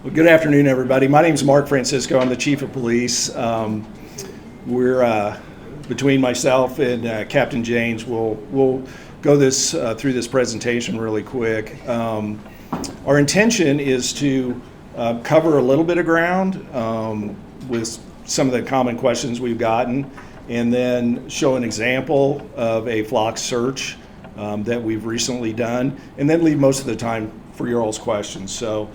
Well, good afternoon, everybody. My name is Mark Francisco. I'm the Chief of Police. We're between myself and Captain James. We'll go through this presentation really quick. Our intention is to cover a little bit of ground with some of the common questions we've gotten, and then show an example of a flock search that we've recently done, and then leave most of the time for your all's questions. So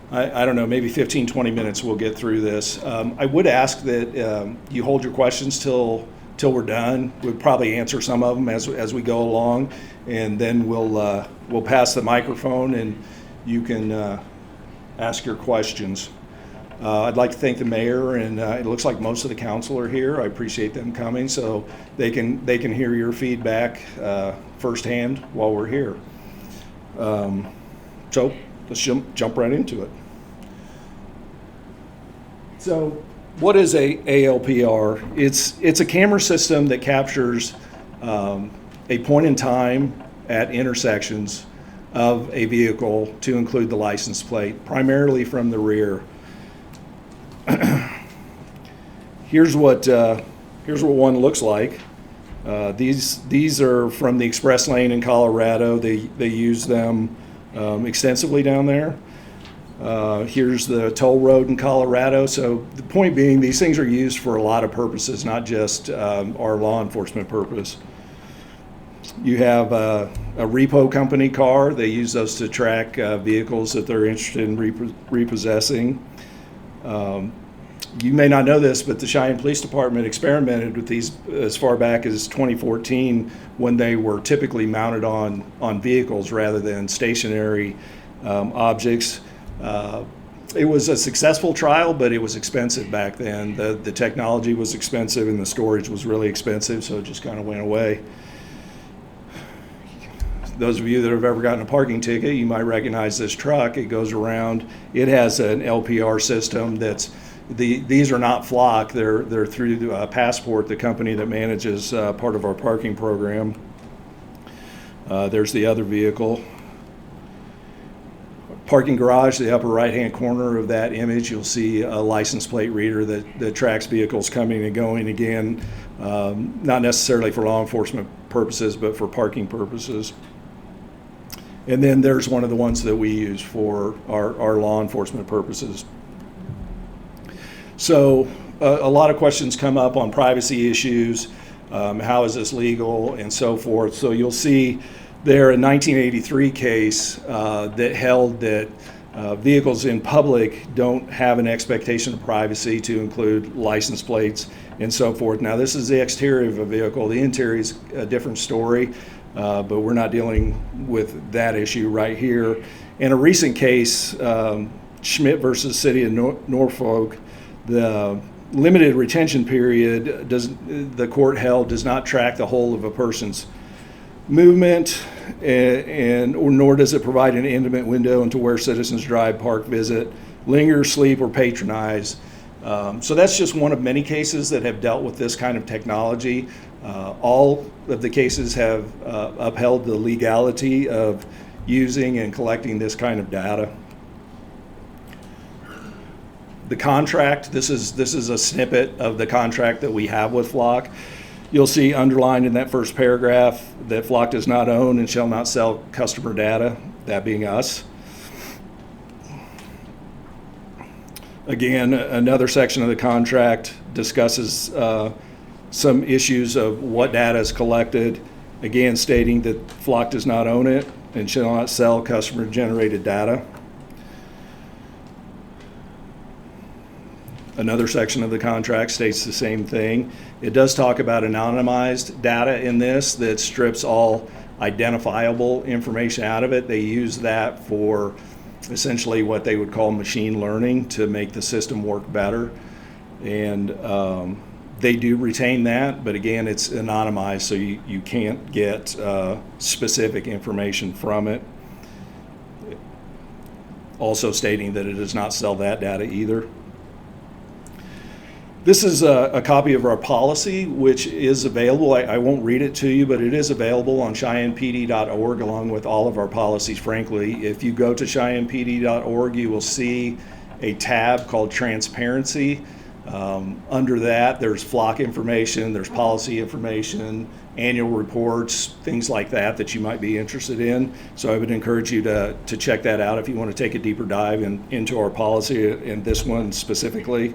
I don't know, maybe 15, 20 minutes we'll get through this. I would ask that you hold your questions till we're done. We'll probably answer some of them as we go along, and then we'll pass the microphone and you can ask your questions. I'd like to thank the mayor, and it looks like most of the council are here. I appreciate them coming so they can hear your feedback firsthand while we're here. So let's jump right into it. So what is a ALPR? It's a camera system that captures a point in time at intersections of a vehicle to include the license plate, primarily from the rear. Here's what one looks like. These are from the express lane in Colorado. They use them extensively down there. Here's the toll road in Colorado. So the point being, these things are used for a lot of purposes, not just our law enforcement purpose. You have a repo company car. They use those to track vehicles that they're interested in repossessing. You may not know this, but the Cheyenne Police Department experimented with these as far back as 2014, when they were typically mounted on vehicles rather than stationary objects. It was a successful trial, but it was expensive back then. The technology was expensive and the storage was really expensive, so it just kind of went away. Those of you that have ever gotten a parking ticket, you might recognize this truck. It goes around. It has an LPR system these are not Flock. They're through Passport, the company that manages part of our parking program. There's the other vehicle. Parking garage, the upper right-hand corner of that image, you'll see a license plate reader that tracks vehicles coming and going, again, not necessarily for law enforcement purposes, but for parking purposes. And then there's one of the ones that we use for our law enforcement purposes. So a lot of questions come up on privacy issues, how is this legal, and so forth. So you'll see there a 1983 case that held that vehicles in public don't have an expectation of privacy to include license plates and so forth. Now, this is the exterior of a vehicle. The interior is a different story, but we're not dealing with that issue right here. In a recent case, Schmidt versus City of Norfolk, the limited retention period, the court held, does not track the whole of a person's movement, nor does it provide an intimate window into where citizens drive, park, visit, linger, sleep, or patronize. So that's just one of many cases that have dealt with this kind of technology. All of the cases have upheld the legality of using and collecting this kind of data. The contract, this is a snippet of the contract that we have with Flock. You'll see underlined in that first paragraph that Flock does not own and shall not sell customer data, that being us. Again, another section of the contract discusses some issues of what data is collected, again stating that Flock does not own it and shall not sell customer-generated data. Another section of the contract states the same thing. It does talk about anonymized data in this that strips all identifiable information out of it. They use that for essentially what they would call machine learning to make the system work better. And they do retain that, but again, it's anonymized, so you can't get specific information from it. Also stating that it does not sell that data either. This is a copy of our policy, which is available. I won't read it to you, but it is available on CheyennePD.org along with all of our policies, frankly. If you go to CheyennePD.org, you will see a tab called Transparency. Under that, there's flock information, there's policy information, annual reports, things like that you might be interested in. So I would encourage you to check that out if you want to take a deeper dive into our policy, and this one specifically.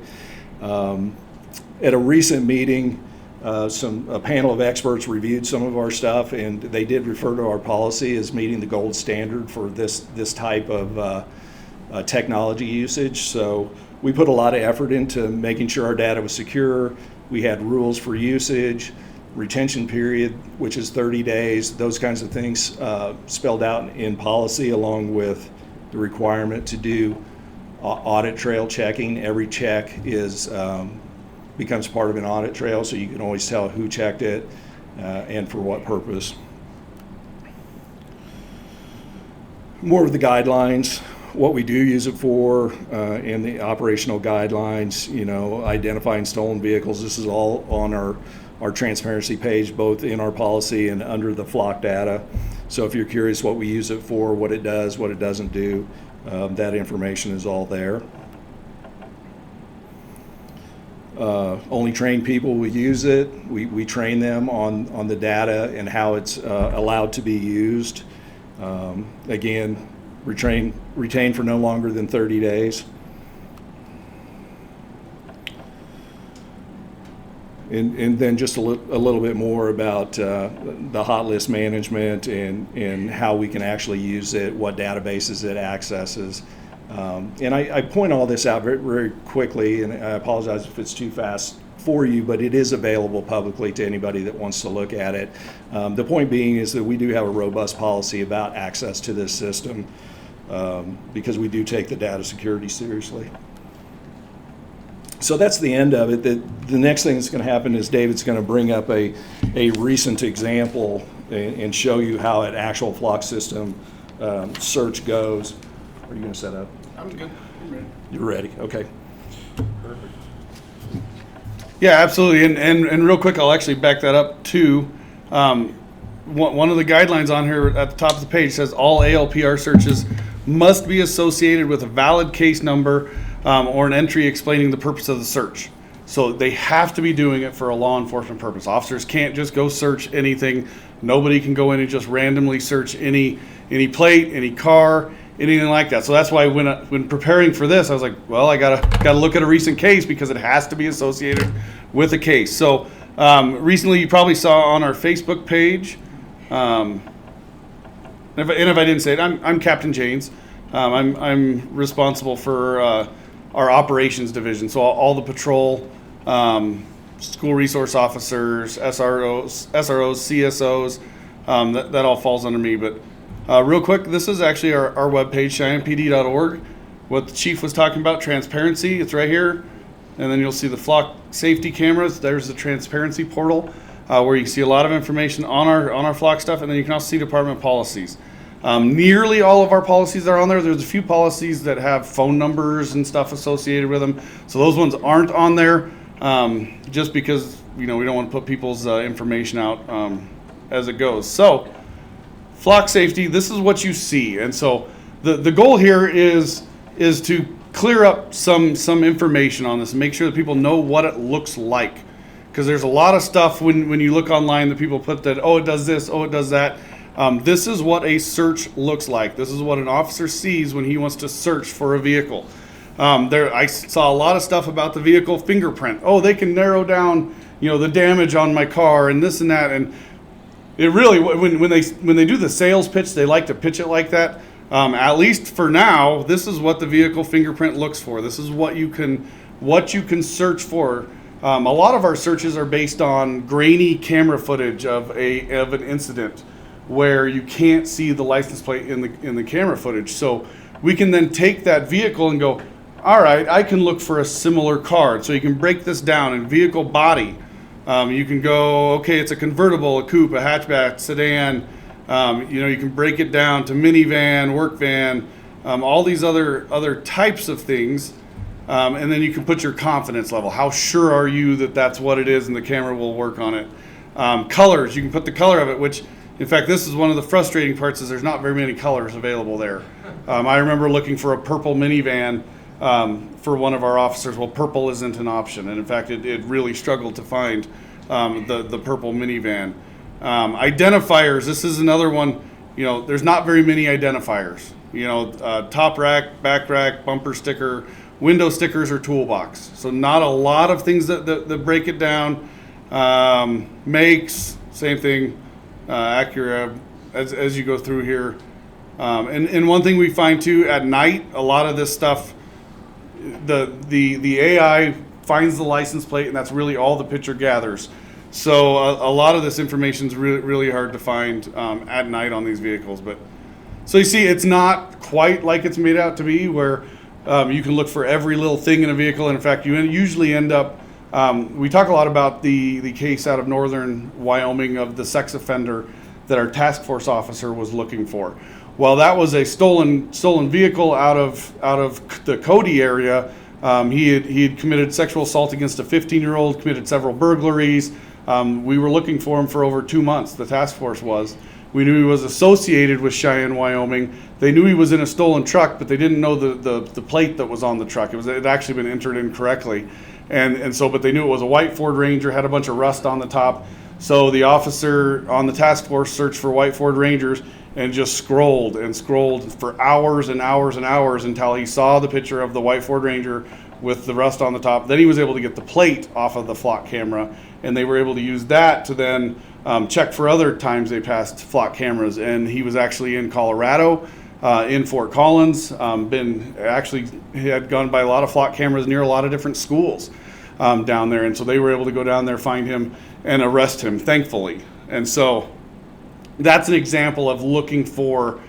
At a recent meeting, a panel of experts reviewed some of our stuff, and they did refer to our policy as meeting the gold standard for this type of technology usage. So we put a lot of effort into making sure our data was secure. We had rules for usage, retention period, which is 30 days, those kinds of things spelled out in policy, along with the requirement to do audit trail checking. Every check becomes part of an audit trail, so you can always tell who checked it and for what purpose. More of the guidelines, what we do use it for, and the operational guidelines, identifying stolen vehicles. This is all on our transparency page, both in our policy and under the flock data. So if you're curious what we use it for, what it does, what it doesn't do, that information is all there. Only trained people will use it. We train them on the data and how it's allowed to be used. Again, retain for no longer than 30 days. And then just a little bit more about the hot list management and how we can actually use it, what databases it accesses. And I point all this out very, very quickly, and I apologize if it's too fast for you, but it is available publicly to anybody that wants to look at it. The point being is that we do have a robust policy about access to this system because we do take the data security seriously. So that's the end of it. The next thing that's going to happen is David's going to bring up a recent example and show you how an actual flock system search goes. Are you going to set up? I'm good. I'm ready. You're ready. Okay. Perfect. Yeah, absolutely. And real quick, I'll actually back that up too. One of the guidelines on here at the top of the page says all ALPR searches must be associated with a valid case number or an entry explaining the purpose of the search. So they have to be doing it for a law enforcement purpose. Officers can't just go search anything. Nobody can go in and just randomly search any plate, any car, anything like that. So that's why when preparing for this, I was like, well, I gotta look at a recent case because it has to be associated with a case. So recently, you probably saw on our Facebook page. And if I didn't say it, I'm Captain Janes. I'm responsible for our operations division. So all the patrol, school resource officers, SROs, CSOs, that all falls under me. But real quick, this is actually our webpage, CheyennePD.org. What the chief was talking about, transparency, it's right here. And then you'll see the flock safety cameras. There's the transparency portal where you can see a lot of information on our flock stuff. And then you can also see department policies. Nearly all of our policies are on there. There's a few policies that have phone numbers and stuff associated with them. So those ones aren't on there just because we don't want to put people's information out as it goes. So flock safety, this is what you see. And so the goal here is to clear up some information on this and make sure that people know what it looks like. Because there's a lot of stuff when you look online that people put that, oh, it does this, oh, it does that. This is what a search looks like. This is what an officer sees when he wants to search for a vehicle. I saw a lot of stuff about the vehicle fingerprint. Oh, they can narrow down, the damage on my car and this and that. And it really, when they do the sales pitch, they like to pitch it like that. At least for now, this is what the vehicle fingerprint looks for. This is what you can search for. A lot of our searches are based on grainy camera footage of an incident where you can't see the license plate in the camera footage. So we can then take that vehicle and go, all right, I can look for a similar car. So you can break this down in vehicle body. You can go, okay, it's a convertible, a coupe, a hatchback, sedan. You can break it down to minivan, work van, all these other types of things. And then you can put your confidence level. How sure are you that that's what it is and the camera will work on it? Colors, you can put the color of it, which in fact, this is one of the frustrating parts is there's not very many colors available there. I remember looking for a purple minivan for one of our officers, well, purple isn't an option. And in fact, it really struggled to find the purple minivan. Identifiers, this is another one, there's not very many identifiers. Top rack, back rack, bumper sticker, window stickers, or toolbox. So not a lot of things that break it down. Makes, same thing, Acura, as you go through here. And one thing we find too, at night, a lot of this stuff, the AI finds the license plate, and that's really all the picture gathers. So a lot of this information is really, really hard to find at night on these vehicles. But so you see, it's not quite like it's made out to be, where you can look for every little thing in a vehicle. And in fact, you usually end up, we talk a lot about the case out of northern Wyoming of the sex offender that our task force officer was looking for. Well, that was a stolen vehicle out of the Cody area. He had committed sexual assault against a 15-year-old, committed several burglaries. We were looking for him for over 2 months, the task force was. We knew he was associated with Cheyenne, Wyoming. They knew he was in a stolen truck, but they didn't know the plate that was on the truck. It had actually been entered incorrectly. But they knew it was a white Ford Ranger, had a bunch of rust on the top. So the officer on the task force searched for white Ford Rangers and just scrolled for hours and hours and hours until he saw the picture of the white Ford Ranger with the rust on the top. Then he was able to get the plate off of the flock camera, and they were able to use that to then check for other times they passed flock cameras. And he was actually in Colorado, in Fort Collins, he had gone by a lot of flock cameras near a lot of different schools down there. And so they were able to go down there, find him, and arrest him, thankfully. And so that's an example of looking for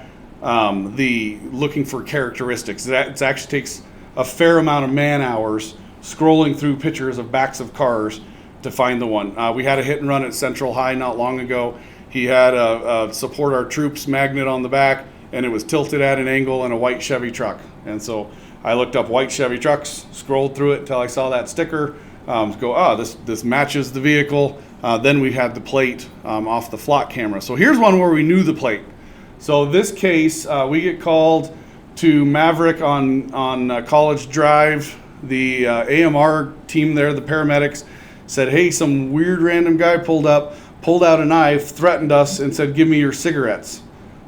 characteristics. It actually takes a fair amount of man hours scrolling through pictures of backs of cars to find the one. We had a hit and run at Central High not long ago. He had a support our troops magnet on the back, and it was tilted at an angle in a white Chevy truck. And so I looked up white Chevy trucks, scrolled through it until I saw that sticker, this matches the vehicle. Then we had the plate off the flock camera. So here's one where we knew the plate. So this case, we get called to Maverick on College Drive. The AMR team there, the paramedics, said, hey, some weird random guy pulled out a knife, threatened us, and said, give me your cigarettes.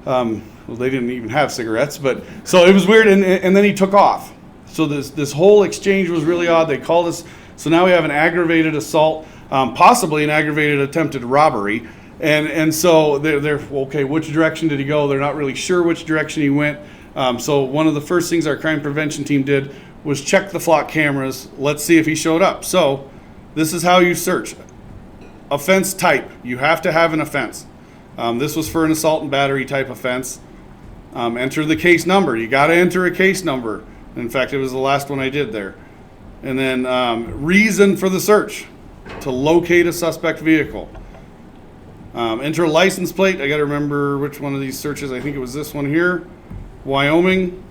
Well, they didn't even have cigarettes, but so it was weird, and then he took off. So this whole exchange was really odd. They called us. So now we have an aggravated assault, possibly an aggravated attempted robbery. And so they're okay, which direction did he go? They're not really sure which direction he went. So one of the first things our crime prevention team did was check the flock cameras. Let's see if he showed up. So this is how you search. Offense type. You have to have an offense. This was for an assault and battery type offense. Enter the case number. You got to enter a case number. In fact, it was the last one I did there. And then reason for the search, to locate a suspect vehicle. Enter license plate. I got to remember which one of these searches. I think it was this one here, Wyoming.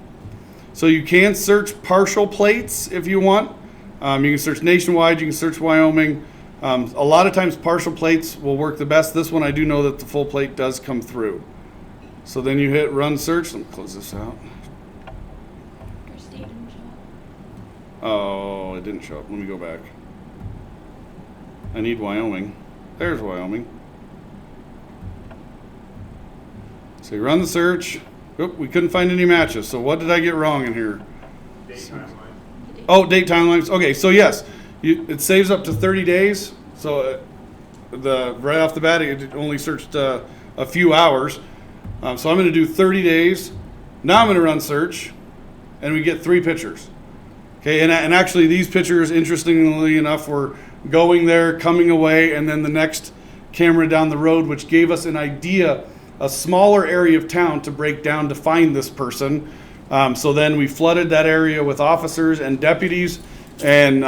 So you can search partial plates if you want. You can search nationwide. You can search Wyoming. A lot of times partial plates will work the best. This one I do know that the full plate does come through. So then you hit run search. Let me close this out. Your state didn't show up. Oh, it didn't show up. Let me go back. I need Wyoming. There's Wyoming. So you run the search. Oop, we couldn't find any matches. So what did I get wrong in here? Date timeline. Oh, date timelines. Okay, so yes, it saves up to 30 days. So right off the bat, it only searched a few hours. So I'm going to do 30 days. Now I'm going to run search, and we get 3 pictures. Okay, and actually these pictures, interestingly enough, were going there, coming away, and then the next camera down the road, which gave us an idea, a smaller area of town to break down to find this person. So then we flooded that area with officers and deputies, and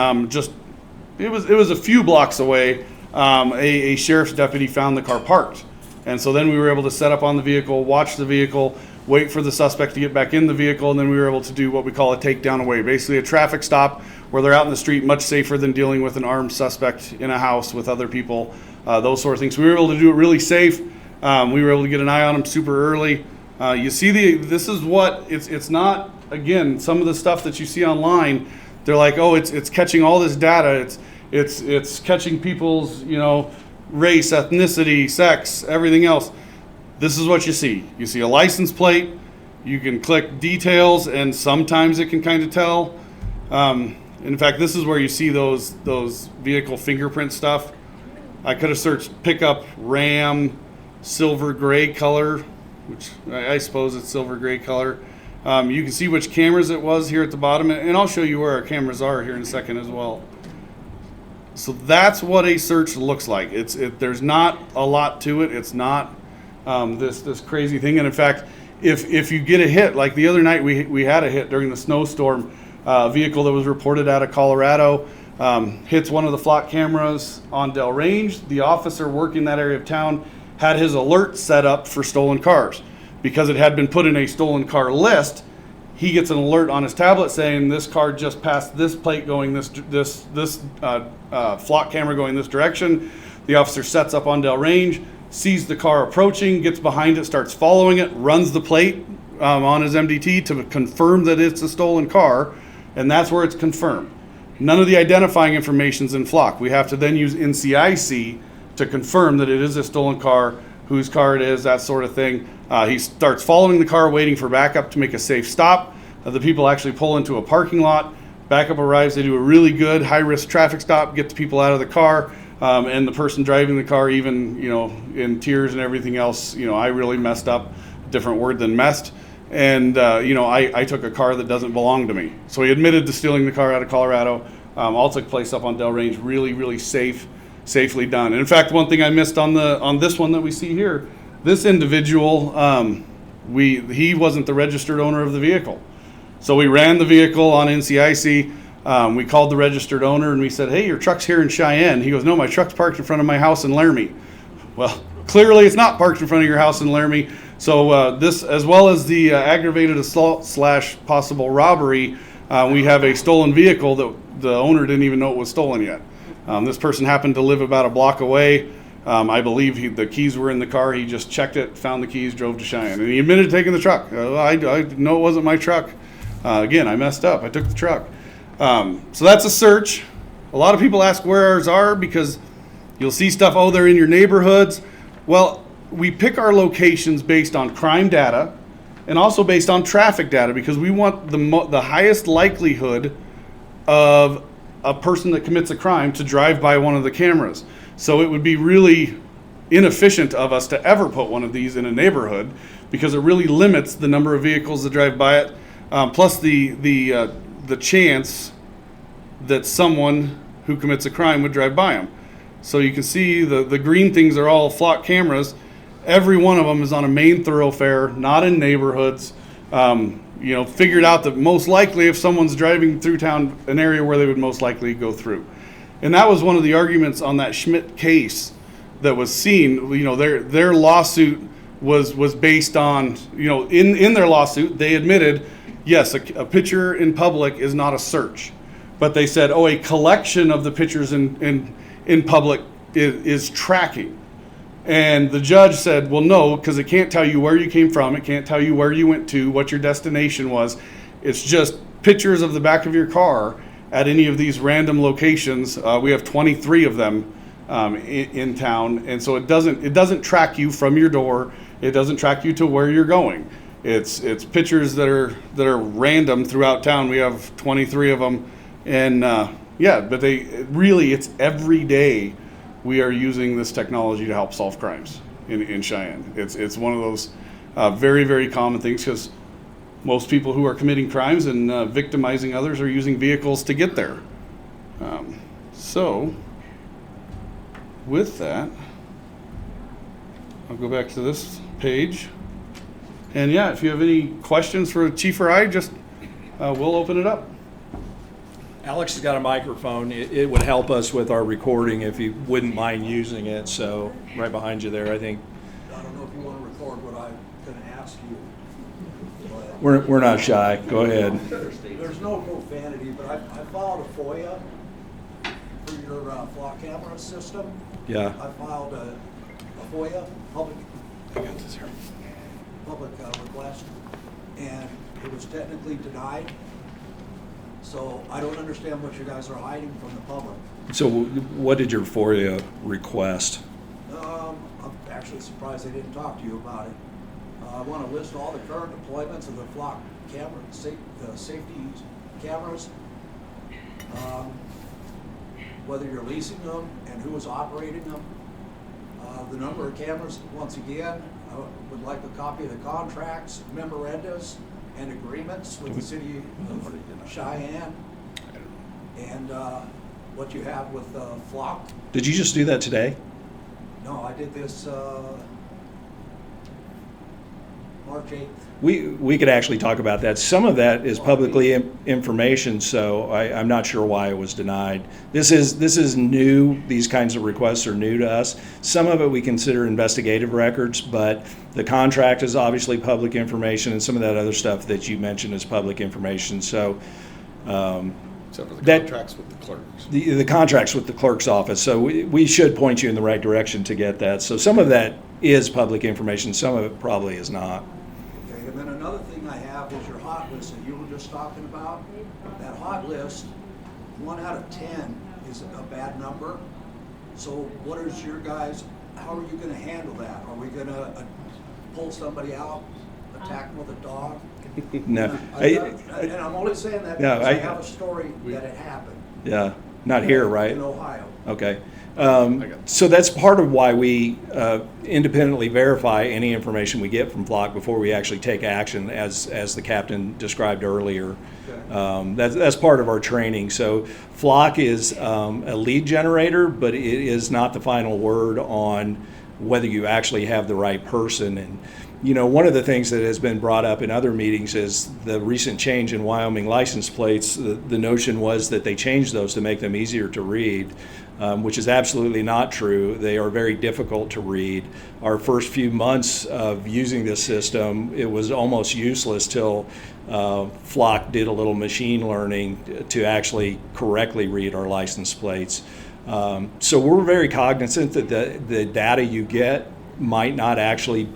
it was a few blocks away. A sheriff's deputy found the car parked. And so then we were able to set up on the vehicle, watch the vehicle, wait for the suspect to get back in the vehicle, and then we were able to do what we call a takedown away, basically a traffic stop where they're out in the street, much safer than dealing with an armed suspect in a house with other people, those sort of things. So we were able to do it really safe. We were able to get an eye on them super early. You see, this is what it's not again, some of the stuff that you see online, they're like, oh, it's catching all this data. It's catching people's, race, ethnicity, sex, everything else. This is what you see. You see a license plate. You can click details, and sometimes it can kind of tell. In fact, this is where you see those vehicle fingerprint stuff. I could have searched pickup Ram silver gray color, which I suppose it's silver gray color. You can see which cameras it was here at the bottom, and I'll show you where our cameras are here in a second as well. So that's what a search looks like. There's not a lot to it. It's not this crazy thing. And in fact, if you get a hit, like the other night we had a hit during the snowstorm, a vehicle that was reported out of Colorado hits one of the flock cameras on Del Range. The officer working that area of town had his alert set up for stolen cars. Because it had been put in a stolen car list, he gets an alert on his tablet saying this car just passed this plate going this flock camera going this direction. The officer sets up on Del Range, sees the car approaching, gets behind it, starts following it, runs the plate on his MDT to confirm that it's a stolen car, and that's where it's confirmed. None of the identifying information's in flock. We have to then use NCIC to confirm that it is a stolen car, whose car it is, that sort of thing. He starts following the car, waiting for backup to make a safe stop. The people actually pull into a parking lot. Backup arrives. They do a really good high-risk traffic stop, get the people out of the car, and the person driving the car, even in tears and everything else. I really messed up. Different word than messed. And I took a car that doesn't belong to me. So he admitted to stealing the car out of Colorado. All took place up on Del Range. Really, really safely done. And in fact, one thing I missed on this one that we see here. This individual, he wasn't the registered owner of the vehicle. So we ran the vehicle on NCIC. We called the registered owner and we said, hey, your truck's here in Cheyenne. He goes, no, my truck's parked in front of my house in Laramie. Well, clearly it's not parked in front of your house in Laramie. So this, as well as the aggravated assault / possible robbery, we have a stolen vehicle that the owner didn't even know it was stolen yet. This person happened to live about a block away. I believe the keys were in the car. He just checked it, found the keys, drove to Cheyenne. And he admitted to taking the truck. I know it wasn't my truck. Again, I messed up. I took the truck. So that's a search. A lot of people ask where ours are because you'll see stuff, oh, they're in your neighborhoods. Well, we pick our locations based on crime data and also based on traffic data because we want the highest likelihood of a person that commits a crime to drive by one of the cameras. So it would be really inefficient of us to ever put one of these in a neighborhood because it really limits the number of vehicles that drive by it, plus the chance that someone who commits a crime would drive by them. So you can see the green things are all flock cameras. Every one of them is on a main thoroughfare, not in neighborhoods. Figured out that most likely if someone's driving through town, an area where they would most likely go through. And that was one of the arguments on that Schmidt case that was seen. Their lawsuit was based on, in their lawsuit, they admitted, yes, a picture in public is not a search. But they said, a collection of the pictures in public is tracking. And the judge said, well, no, because it can't tell you where you came from. It can't tell you where you went to, what your destination was. It's just pictures of the back of your car at any of these random locations. We have 23 of them in town. And so it doesn't track you from your door. It doesn't track you to where you're going. It's pictures that are random throughout town. We have 23 of them. And but it's every day we are using this technology to help solve crimes in Cheyenne. It's one of those very, very common things because most people who are committing crimes and victimizing others are using vehicles to get there. So with that, I'll go back to this page. And if you have any questions for Chief or I, just we'll open it up. Alex has got a microphone. It would help us with our recording if you wouldn't mind using it. So right behind you there, I think. I don't know if you want to record what I'm going to ask you. We're not shy. Go ahead. There's no profanity, but I filed a FOIA for your flock camera system. Yeah. I filed a FOIA, public request, and it was technically denied. So I don't understand what you guys are hiding from the public. So what did your FOIA request? I'm actually surprised they didn't talk to you about it. I want to list all the current deployments of the flock camera, the safety cameras, whether you're leasing them and who is operating them. The number of cameras, once again, I would like a copy of the contracts, memorandas, and agreements with the city of Cheyenne, and what you have with Flock. Did you just do that today? No, I did this March 8th. We could actually talk about that. Some of that is publicly information, so I'm not sure why it was denied. This is new. These kinds of requests are new to us. Some of it we consider investigative records, but the contract is obviously public information, and some of that other stuff that you mentioned is public information. So Except for the that- contracts with the clerks. the contracts with the clerk's office. So we should point you in the right direction to get that. So some of that is public information. Some of it probably is not. Okay, and then another thing I have is your hot list that you were just talking about. That hot list, 1 out of 10 is a bad number. So what is your guys, how are you gonna handle that? Are we gonna pull somebody out, attack them with a dog? No. And I'm only saying that No, because I- I have a story that it happened. Yeah, not here, right? In Ohio. Okay. got it. So that's part of why we independently verify any information we get from Flock before we actually take action, as the captain described earlier. Okay. That's part of our training. So Flock is a lead generator, but it is not the final word on whether you actually have the right person. And you know, one of the things that has been brought up in other meetings is the recent change in Wyoming license plates. The notion was that they changed those to make them easier to read, which is absolutely not true. They are very difficult to read. Our first few months of using this system, it was almost useless till Flock did a little machine learning to actually correctly read our license plates. So we're very cognizant that the data you get might not actually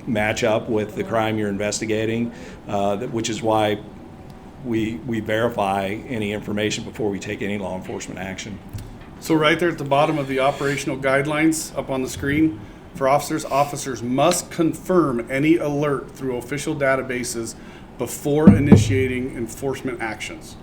match up with the crime you're investigating, which is why we verify any information before we take any law enforcement action. So right there at the bottom of the operational guidelines up on the screen, for officers must confirm any alert through official databases before initiating enforcement actions.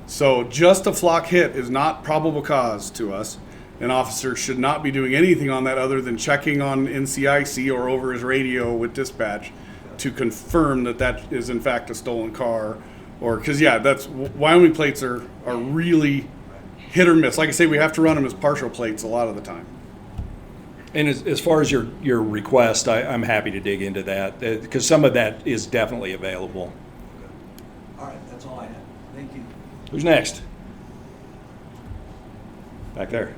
So just a Flock hit is not probable cause to us. An officer should not be doing anything on that other than checking on NCIC or over his radio with dispatch to confirm that that is in fact a stolen car. Or, because yeah, that's, Wyoming plates are really hit or miss. Like I say, we have to run them as partial plates a lot of the time. And as far as your request, I'm happy to dig into that, because some of that is definitely available. All right, that's all I had. Thank you. Who's next? Back there.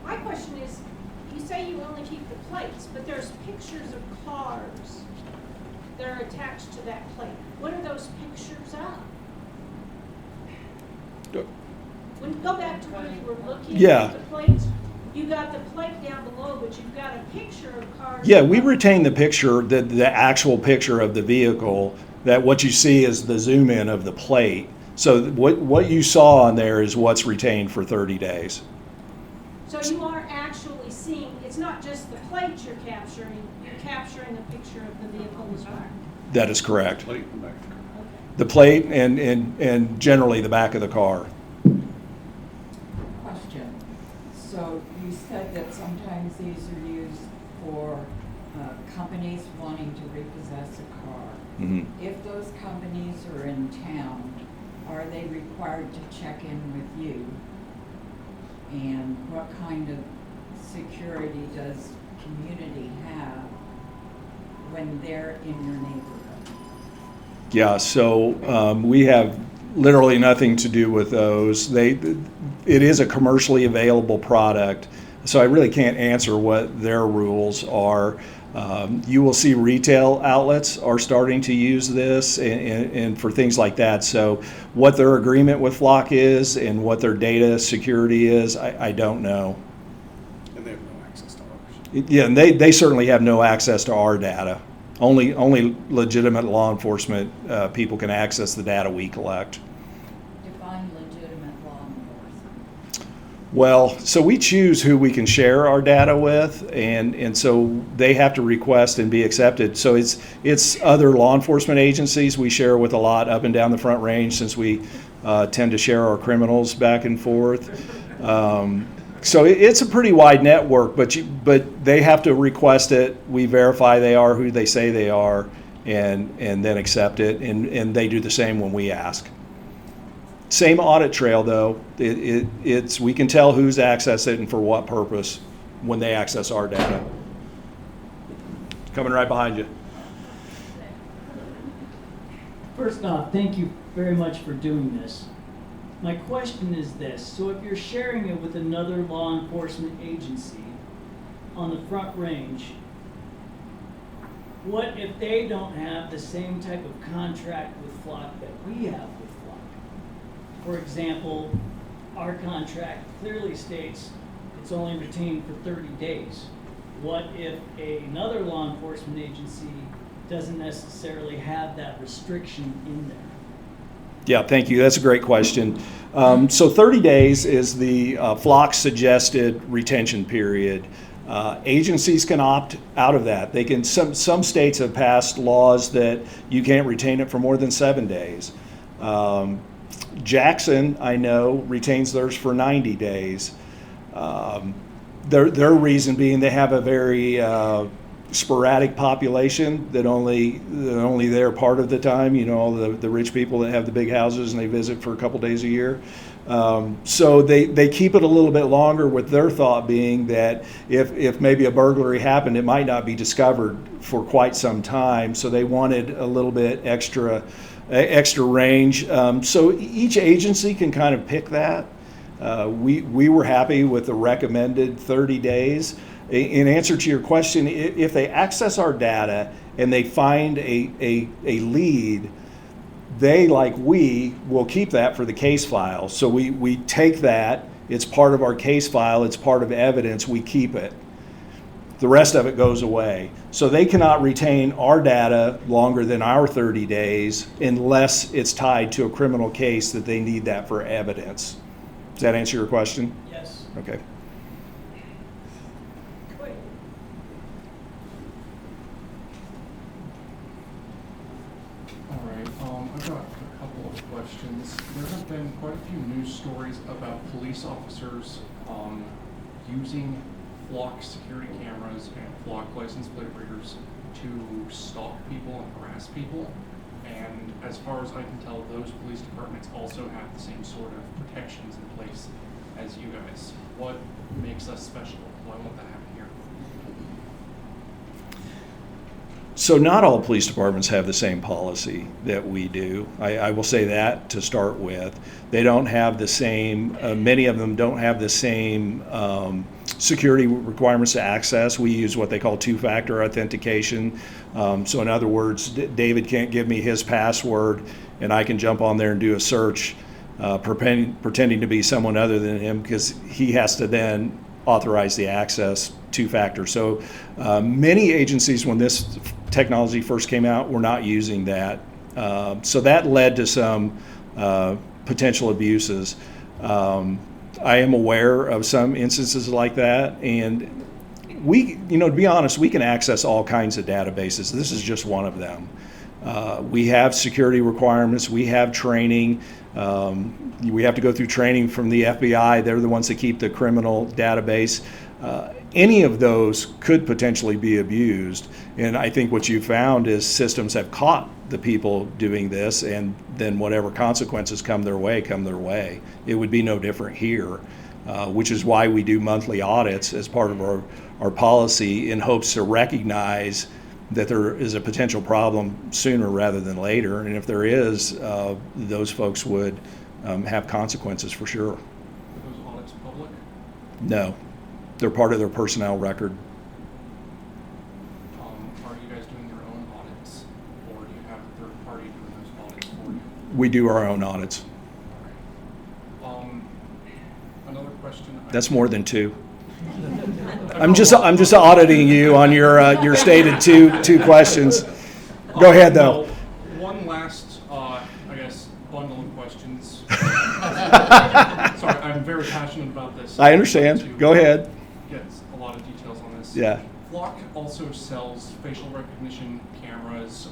My question is, you say you only keep the plates, but there's pictures of cars that are attached to that plate. What are those pictures of? When you go back to where you were looking Yeah. at the plates, you got the plate down below, but you've got a picture of cars. Yeah, we retain the picture, the actual picture of the vehicle, that what you see is the zoom in of the plate. So what you saw on there is what's retained for 30 days. So you are actually seeing, it's not just the plate you're capturing a picture of the vehicle as well. That is correct. Plate in the back. Okay. The plate and generally the back of the car. Question. So you said that sometimes these are used for companies wanting to repossess a car. Mhm. If those companies are in town, are they required to check in with you? And what kind of security does community have when they're in your neighborhood? Yeah, so we have literally nothing to do with those. It is a commercially available product, so I really can't answer what their rules are. You will see retail outlets are starting to use this and for things like that. So what their agreement with Flock is and what their data security is, I don't know. And they have no Yeah, and they certainly have no access to our data. Only legitimate law enforcement people can access the data we collect. Define legitimate law enforcement. Well, so we choose who we can share our data with, and so they have to request and be accepted. So it's other law enforcement agencies we share with a lot up and down the Front Range, since we tend to share our criminals back and forth. So it's a pretty wide network, but they have to request it. We verify they are who they say they are, and then accept it, and they do the same when we ask. Same audit trail though. It's we can tell who's accessed it and for what purpose when they access our data. Coming right behind you. First off, thank you very much for doing this. My question is this: so if you're sharing it with another law enforcement agency on the Front Range, what if they don't have the same type of contract with Flock that we have with Flock? For example, our contract clearly states it's only retained for 30 days. What if another law enforcement agency doesn't necessarily have that restriction in there? Yeah, thank you. That's a great question. So 30 days is the Flock's suggested retention period. Agencies can opt out of that. They can. Some states have passed laws that you can't retain it for more than 7 days. Jackson, I know, retains theirs for 90 days. Their reason being they have a very sporadic population that only there part of the time. You know, all the rich people that have the big houses and they visit for a couple days a year. So they keep it a little bit longer, with their thought being that if maybe a burglary happened, it might not be discovered for quite some time. So they wanted a little bit extra range. So each agency can kind of pick that. We were happy with the recommended 30 days. In answer to your question, if they access our data and they find a lead, they, like we, will keep that for the case file. So we take that, it's part of our case file, it's part of evidence, we keep it. The rest of it goes away. So they cannot retain our data longer than our 30 days unless it's tied to a criminal case that they need that for evidence. Does that answer your question? Yes. Okay. All right, I've got a couple of questions. There have been quite a few news stories about police officers using Flock security cameras and Flock license plate readers to stalk people and harass people. And as far as I can tell, those police departments also have the same sort of protections in place as you guys. What makes us special? Why won't that happen here? So not all police departments have the same policy that we do. I will say that to start with. They don't have the same, many of them don't have the same security requirements to access. We use what they call two-factor authentication. So in other words, David can't give me his password and I can jump on there and do a search pretending to be someone other than him, because he has to then authorize the access two-factor. So many agencies, when this technology first came out, were not using that. So that led to some potential abuses. I am aware of some instances like that, and we, to be honest, we can access all kinds of databases. This is just one of them. We have security requirements, we have training. We have to go through training from the FBI. They're the ones that keep the criminal database. Any of those could potentially be abused. And I think what you found is systems have caught the people doing this, and then whatever consequences come their way, come their way. It would be no different here, which is why we do monthly audits as part of our policy, in hopes to recognize that there is a potential problem sooner rather than later. And if there is, those folks would have consequences for sure. Are those audits public? No, they're part of their personnel record. Are you guys doing your own audits, or do you have a third party doing those audits for you? We do our own audits. All right. Another question. That's more than two. I'm just auditing you on your stated two questions. Go ahead, though. Well, one last, I guess, bundle of questions. Sorry, I'm very passionate about this. I understand. Go ahead. Get a lot of details on this. Yeah. Flock also sells facial recognition cameras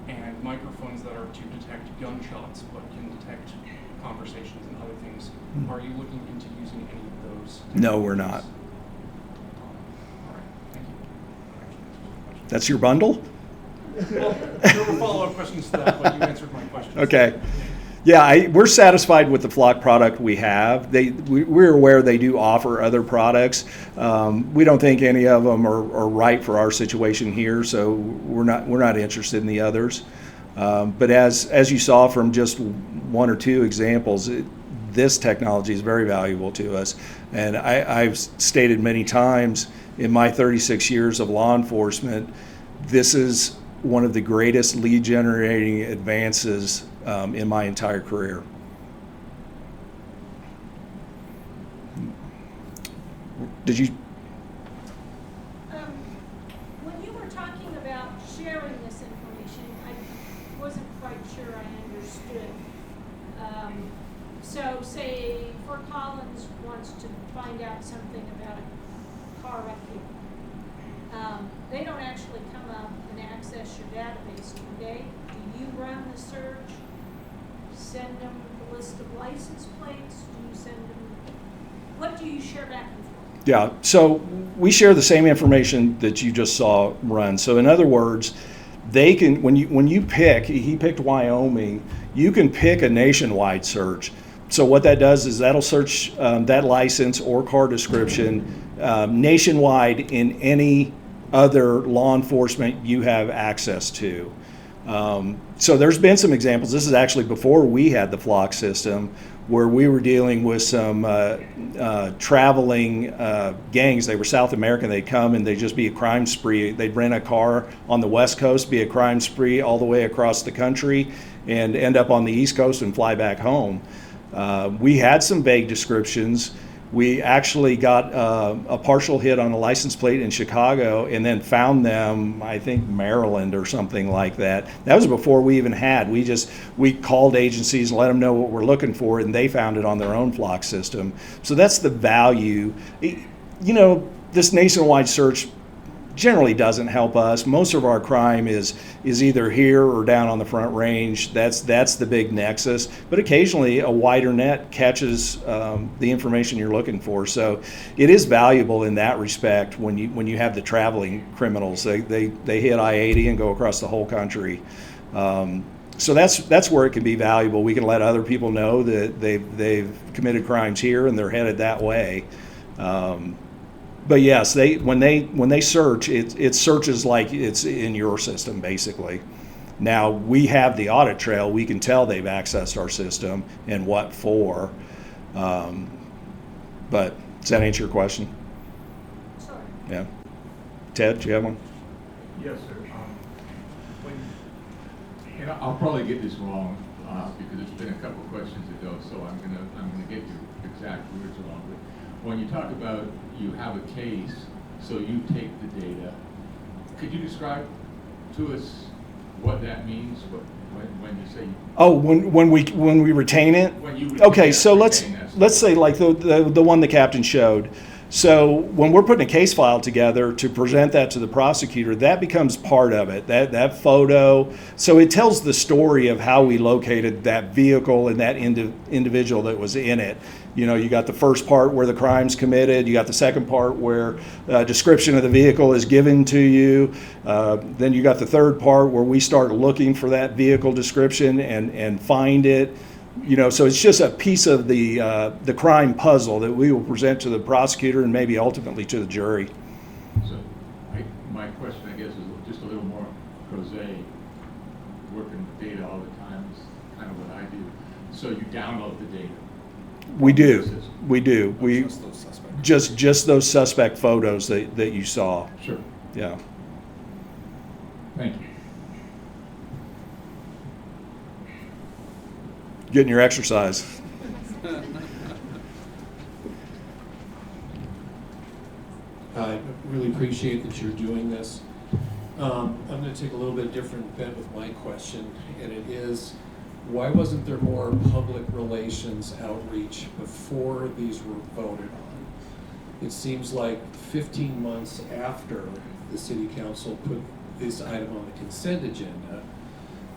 and microphones that are to detect gunshots, but can detect conversations and other things. Are you looking into using any of those? No, we're not. All right, thank you. That's your bundle? Well, there were follow-up questions to that, but you answered my question. Okay. Yeah, we're satisfied with the Flock product we have. We're aware they do offer other products. We don't think any of them are right for our situation here, so we're not interested in the others. But as you saw from just one or two examples, this technology is very valuable to us. And I've stated many times in my 36 years of law enforcement, this is one of the greatest lead generating advances in my entire career. Did you? When you were talking about sharing this information, I wasn't quite sure I understood. So say Fort Collins wants to find out something about a car wreck here. They don't actually come up and access your database, do they? Do you run the search? Send them the list of license plates? Do you send them, what do you share back and forth? Yeah, so we share the same information that you just saw run. So in other words, they can, when you pick, he picked Wyoming, you can pick a nationwide search. So what that does is that'll search that license or car description nationwide in any other law enforcement you have access to. So there's been some examples. This is actually before we had the Flock system, where we were dealing with some traveling gangs. They were South American. They'd come and they'd just be a crime spree. They'd rent a car on the West Coast, be a crime spree all the way across the country, and end up on the East Coast and fly back home. We had some vague descriptions. We actually got a partial hit on a license plate in Chicago and then found them, I think, Maryland or something like that. That was before we even had. We called agencies and let them know what we're looking for, and they found it on their own Flock system. So that's the value. You know, this nationwide search generally doesn't help us. Most of our crime is either here or down on the Front Range. That's the big nexus. But occasionally a wider net catches the information you're looking for. So it is valuable in that respect when you have the traveling criminals. They hit I-80 and go across the whole country. So that's where it can be valuable. We can let other people know that they've committed crimes here and they're headed that way. But yes, when they search, it searches like it's in your system, basically. Now, we have the audit trail. We can tell they've accessed our system and what for. But does that answer your question? Sorry. Yeah. Ted, do you have one? Yes, sir. And I'll probably get this wrong because it's been a couple of questions ago, so I'm gonna get your exact words wrong. But when you talk about you have a case, so you take the data, could you describe to us what that means when you say? Oh, when we retain it? When you Okay, so let's that. say like the one the captain showed. So when we're putting a case file together to present that to the prosecutor, that becomes part of it, that photo. So it tells the story of how we located that vehicle and that individual that was in it. You know, you got the first part where the crime's committed, you got the second part where a description of the vehicle is given to you, then you got the third part where we start looking for that vehicle description and find it. You know, so it's just a piece of the crime puzzle that we will present to the prosecutor and maybe ultimately to the jury. So my question, I guess, is just a little more prosaic. Working with data all the time is kind of what I do. So you download the data. We do. We do. We Just those suspects. just those suspect photos that you saw. Sure. Yeah. Thank you. Getting your exercise. I really appreciate that you're doing this. I'm going to take a little bit different bent with my question, and it is, why wasn't there more public relations outreach before these were voted on? It seems like 15 months after the city council put this item on the consent agenda,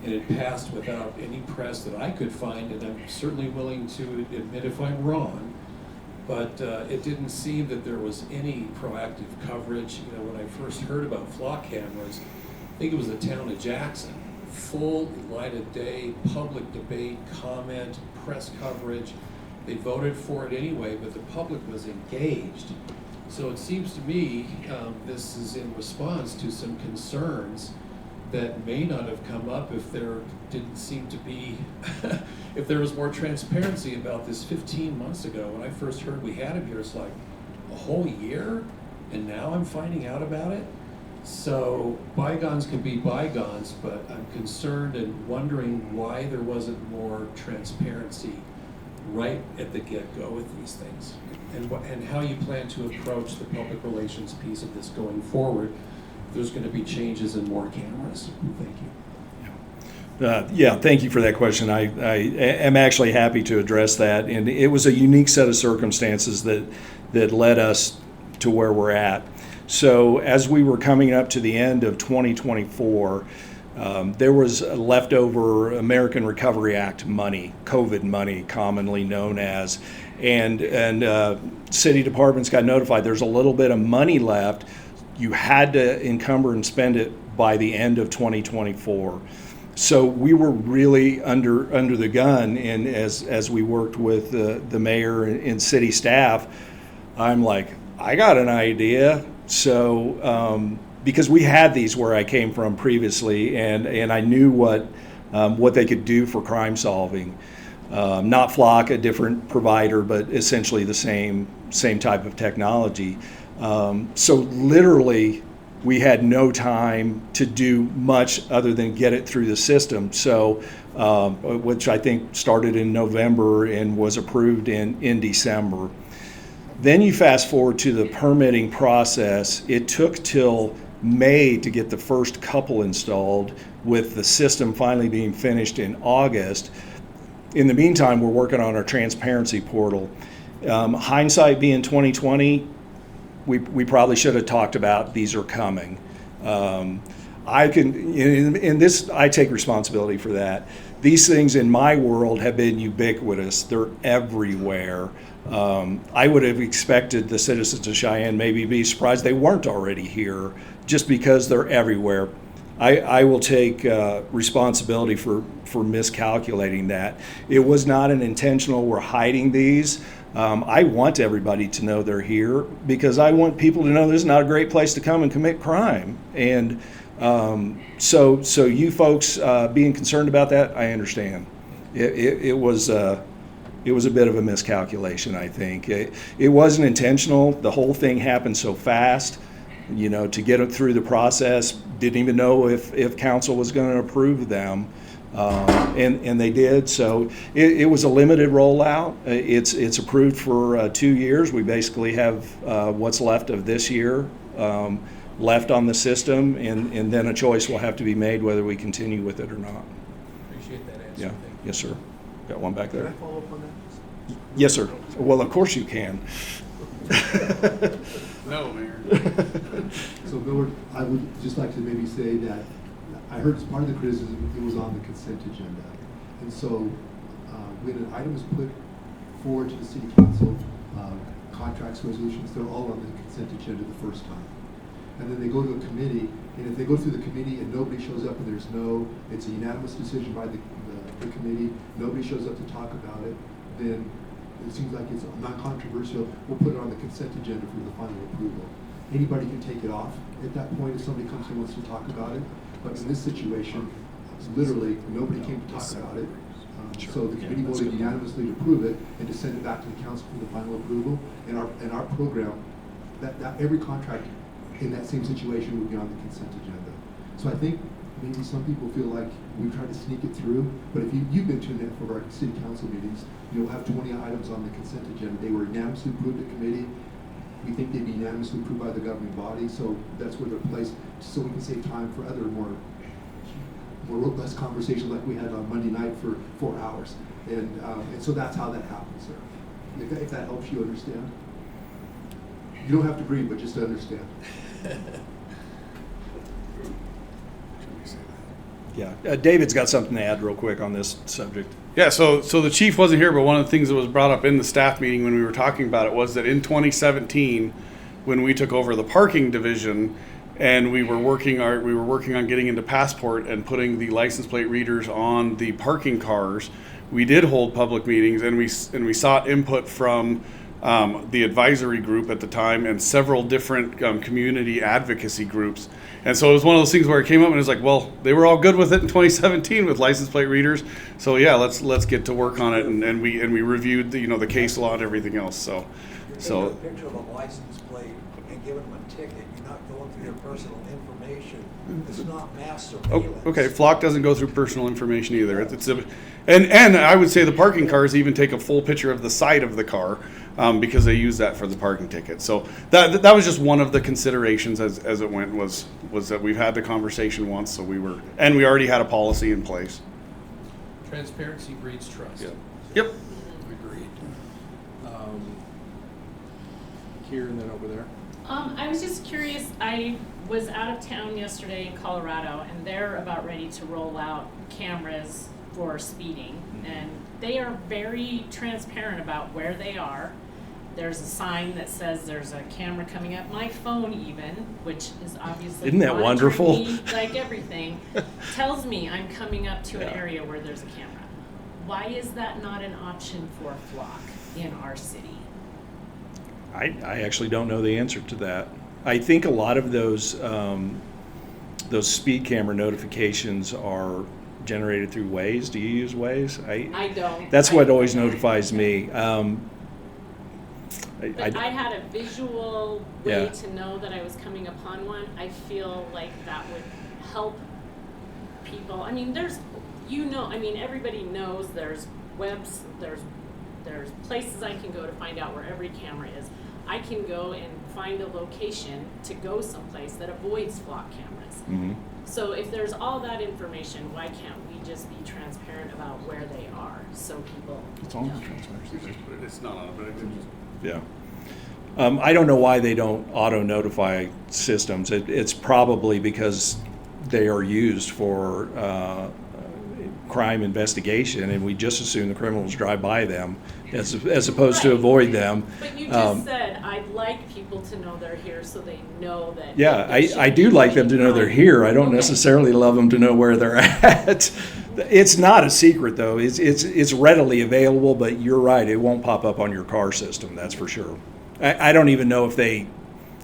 and it passed without any press that I could find, and I'm certainly willing to admit if I'm wrong, but it didn't seem that there was any proactive coverage. You know, when I first heard about flock cameras, I think it was the town of Jackson, full light of day, public debate, comment, press coverage. They voted for it anyway, but the public was engaged. So it seems to me this is in response to some concerns that may not have come up if there didn't seem to be, if there was more transparency about this 15 months ago. When I first heard we had him here, it's like a whole year, and now I'm finding out about it. So bygones can be bygones, but I'm concerned and wondering why there wasn't more transparency right at the get-go with these things, and how you plan to approach the public relations piece of this going forward. There's going to be changes and more cameras. Thank you. Yeah, thank you for that question. I am actually happy to address that, and it was a unique set of circumstances that led us to where we're at. So as we were coming up to the end of 2024, there was leftover American Recovery Act money, COVID money, commonly known as, and city departments got notified there's a little bit of money left. You had to encumber and spend it by the end of 2024. So we were really under the gun, and as we worked with the mayor and city staff, I'm like, I got an idea. So because we had these where I came from previously, and I knew what they could do for crime solving. Not Flock, a different provider, but essentially the same type of technology. So literally, we had no time to do much other than get it through the system. So, which I think started in November and was approved in December. Then you fast forward to the permitting process. It took till May to get the first couple installed, with the system finally being finished in August. In the meantime, we're working on our transparency portal. Hindsight being 2020, we probably should have talked about these are coming. I can, in this, I take responsibility for that. These things in my world have been ubiquitous. They're everywhere. I would have expected the citizens of Cheyenne maybe be surprised they weren't already here, just because they're everywhere. I will take responsibility for miscalculating that. It was not an intentional, we're hiding these. I want everybody to know they're here, because I want people to know this is not a great place to come and commit crime. And so you folks being concerned about that, I understand. It was a bit of a miscalculation, I think. It wasn't intentional. The whole thing happened so fast. You know, to get it through the process, didn't even know if council was going to approve them, and they did. So it was a limited rollout. It's approved for 2 years. We basically have what's left of this year left on the system, and then a choice will have to be made whether we continue with it or not. Appreciate that answer. Yeah. Thank you. Yes, sir. Got one back Can I there. follow up on that? Yes, sir. Well, of course you can. No, Mayor. So, Millward, I would just like to maybe say that I heard as part of the criticism, it was on the consent agenda. And so, when an item is put forward to the city council, contracts, resolutions, they're all on the consent agenda the first time. And then they go to a committee, and if they go through the committee and nobody shows up, and it's a unanimous decision by the committee, nobody shows up to talk about it, then it seems like it's non-controversial, we'll put it on the consent agenda for the final approval. Anybody can take it off at that point if somebody comes and wants to talk about it. But in this situation, literally, nobody came to talk about it. So the committee voted unanimously to approve it and to send it back to the council for the final approval. And our program, that every contract in that same situation would be on the consent agenda. So I think maybe some people feel like we tried to sneak it through, but if you've been to enough of our city council meetings, you'll have 20 items on the consent agenda. They were unanimously approved at committee, We think they'd be unanimously approved by the governing body, so that's where they're placed, so we can save time for other more robust conversations like we had on Monday night for 4 hours. And so that's how that happens there. If that helps you understand. You don't have to agree, but just to understand. Yeah, David's got something to add real quick on this subject. Yeah, so the chief wasn't here, but one of the things that was brought up in the staff meeting when we were talking about it was that in 2017, when we took over the parking division, and we were working on getting into Passport and putting the license plate readers on the parking cars, we did hold public meetings, and we sought input from the advisory group at the time and several different community advocacy groups. And so it was one of those things where it came up and it was like, well, they were all good with it in 2017 with license plate readers. So yeah, let's get to work on it. And we reviewed the case law and everything else. So Taking a picture of a license plate and giving them a ticket, you're not going through their personal information. It's not mass surveillance. okay, Flock doesn't go through personal information either. And I would say the parking cars even take a full picture of the side of the car because they use that for the parking ticket. So that was just one of the considerations as it went was that we've had the conversation once, so we already had a policy in place. Transparency breeds trust. Yep. Agreed. Here and then over there. I was just curious, I was out of town yesterday in Colorado, and they're about ready to roll out cameras for speeding, and they are very transparent about where they are. There's a sign that says there's a camera coming up. My phone even, which is obviously Isn't that wonderful? me, like everything, tells me I'm coming up to an area where there's a camera. Why is that not an option for Flock in our city? I actually don't know the answer to that. I think a lot of those speed camera notifications are generated through Waze. Do you use Waze? I don't. That's what always notifies me. But I had a visual way Yeah. to know that I was coming upon one. I feel like that would help people. I mean, everybody knows there's webs, there's places I can go to find out where every camera is. I can go and find a location to go someplace that avoids Flock cameras. Mm-hmm. So if there's all that information, why can't we just be transparent about where they are so people It's on know? the transparency. It's not on, but it just. Yeah. I don't know why they don't auto-notify systems. It's probably because they are used for crime investigation, and we just assume the criminals drive by them as opposed to Right. avoid them. But you just said, I'd like people to know they're here so they know that. Yeah, there should I be do like them to know they're crime. here. I don't Okay. necessarily love them to know where they're at. It's not a secret, though. It's readily available, but you're right. It won't pop up on your car system, that's for sure. I don't even know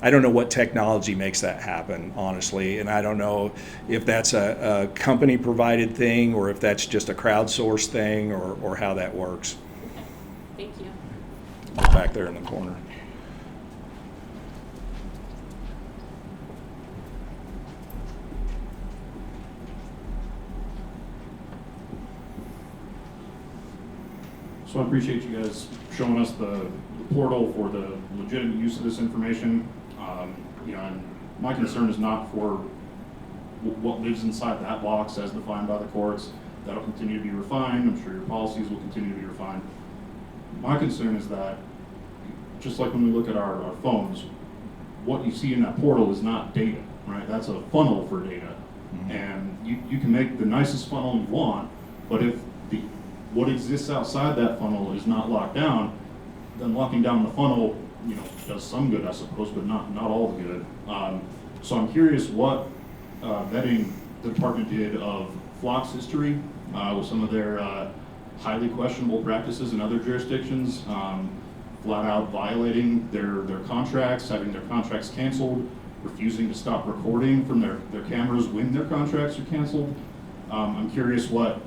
I don't know what technology makes that happen, honestly, and I don't know if that's a company-provided thing or if that's just a crowdsourced thing or how that works. Thank you. Back there in the corner. So I appreciate you guys showing us the portal for the legitimate use of this information. And my concern is not for what lives inside that box as defined by the courts. That'll continue to be refined. I'm sure your policies will continue to be refined. My concern is that, just like when we look at our phones, what you see in that portal is not data, right? That's a funnel for data. Mm-hmm. And you can make the nicest funnel you want, but if what exists outside that funnel is not locked down, then locking down the funnel, does some good, I suppose, but not all the good. So I'm curious what vetting the department did of Flock's history with some of their highly questionable practices in other jurisdictions, flat out violating their contracts, having their contracts canceled, refusing to stop recording from their cameras when their contracts are canceled. I'm curious what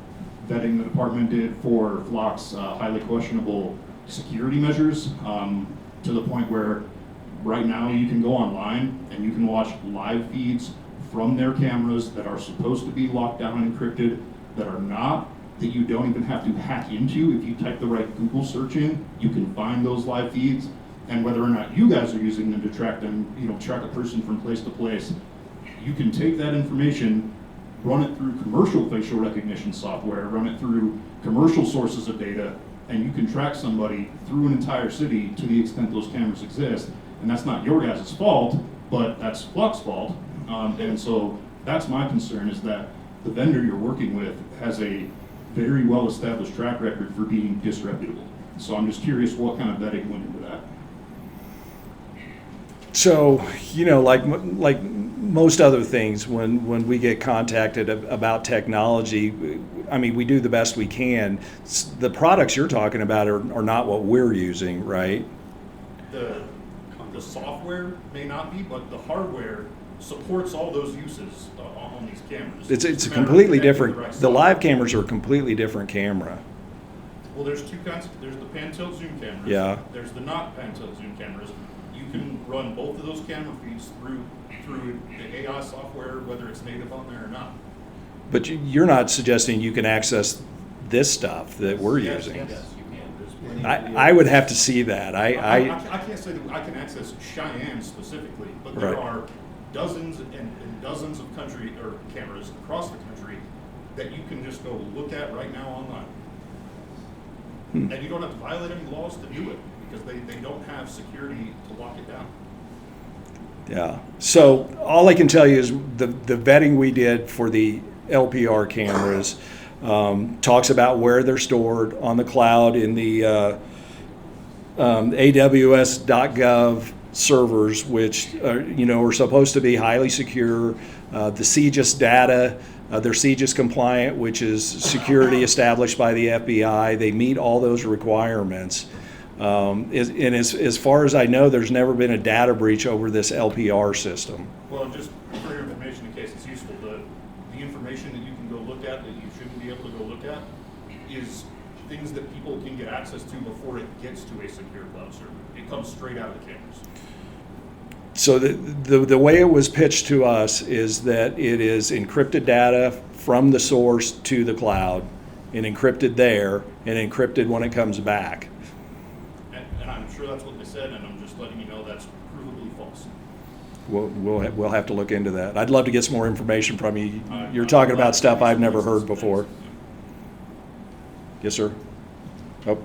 vetting the department did for Flock's highly questionable security measures, to the point where right now you can go online and you can watch live feeds from their cameras that are supposed to be locked down and encrypted, that are not, that you don't even have to hack into. If you type the right Google search in, you can find those live feeds and whether or not you guys are using them to track them, track a person from place to place, you can take that information, run it through commercial facial recognition software, run it through commercial sources of data, and you can track somebody through an entire city to the extent those cameras exist. And that's not your guys' fault, but that's Flock's fault. And so that's my concern, is that the vendor you're working with has a very well-established track record for being disreputable. So I'm just curious what kind of vetting went into that. So, like most other things, when we get contacted about technology, I mean, we do the best we can. The products you're talking about are not what we're using, right? The software may not be, but the hardware supports all those uses on these cameras. It's a completely different, the live cameras are a completely different camera. Well, there's two kinds. There's the pan-tilt zoom cameras. Yeah. There's the not pan-tilt zoom cameras. You can run both of those camera feeds through the AI software, whether it's native on there or not. But you're not suggesting you can access this stuff that we're Yes, using? yes, you can. There's plenty of I would have to see that. I can't say that I can access Cheyenne specifically, but there Right. are dozens and dozens of country or cameras across the country that you can just go look at right now online. And you don't have to violate any laws to do it, because they don't have security to lock it down. Yeah. So all I can tell you is the vetting we did for the LPR cameras talks about where they're stored on the cloud in the AWS.gov servers, which are supposed to be highly secure. The CGIS data, they're CGIS compliant, which is security established by the FBI. They meet all those requirements. And as far as I know, there's never been a data breach over this LPR system. Well, just for your information, in case it's useful, the information that you can go look at that you shouldn't be able to go look at is things that people can get access to before it gets to a secure cloud server. It comes straight out of the cameras. So the way it was pitched to us is that it is encrypted data from the source to the cloud, and encrypted there, and encrypted when it comes back. And I'm sure that's what they said, and I'm just letting you know that's provably false. We'll have to look into that. I'd love to get some more information from you. You're talking about stuff I've never heard before. Yes, sir. Oh.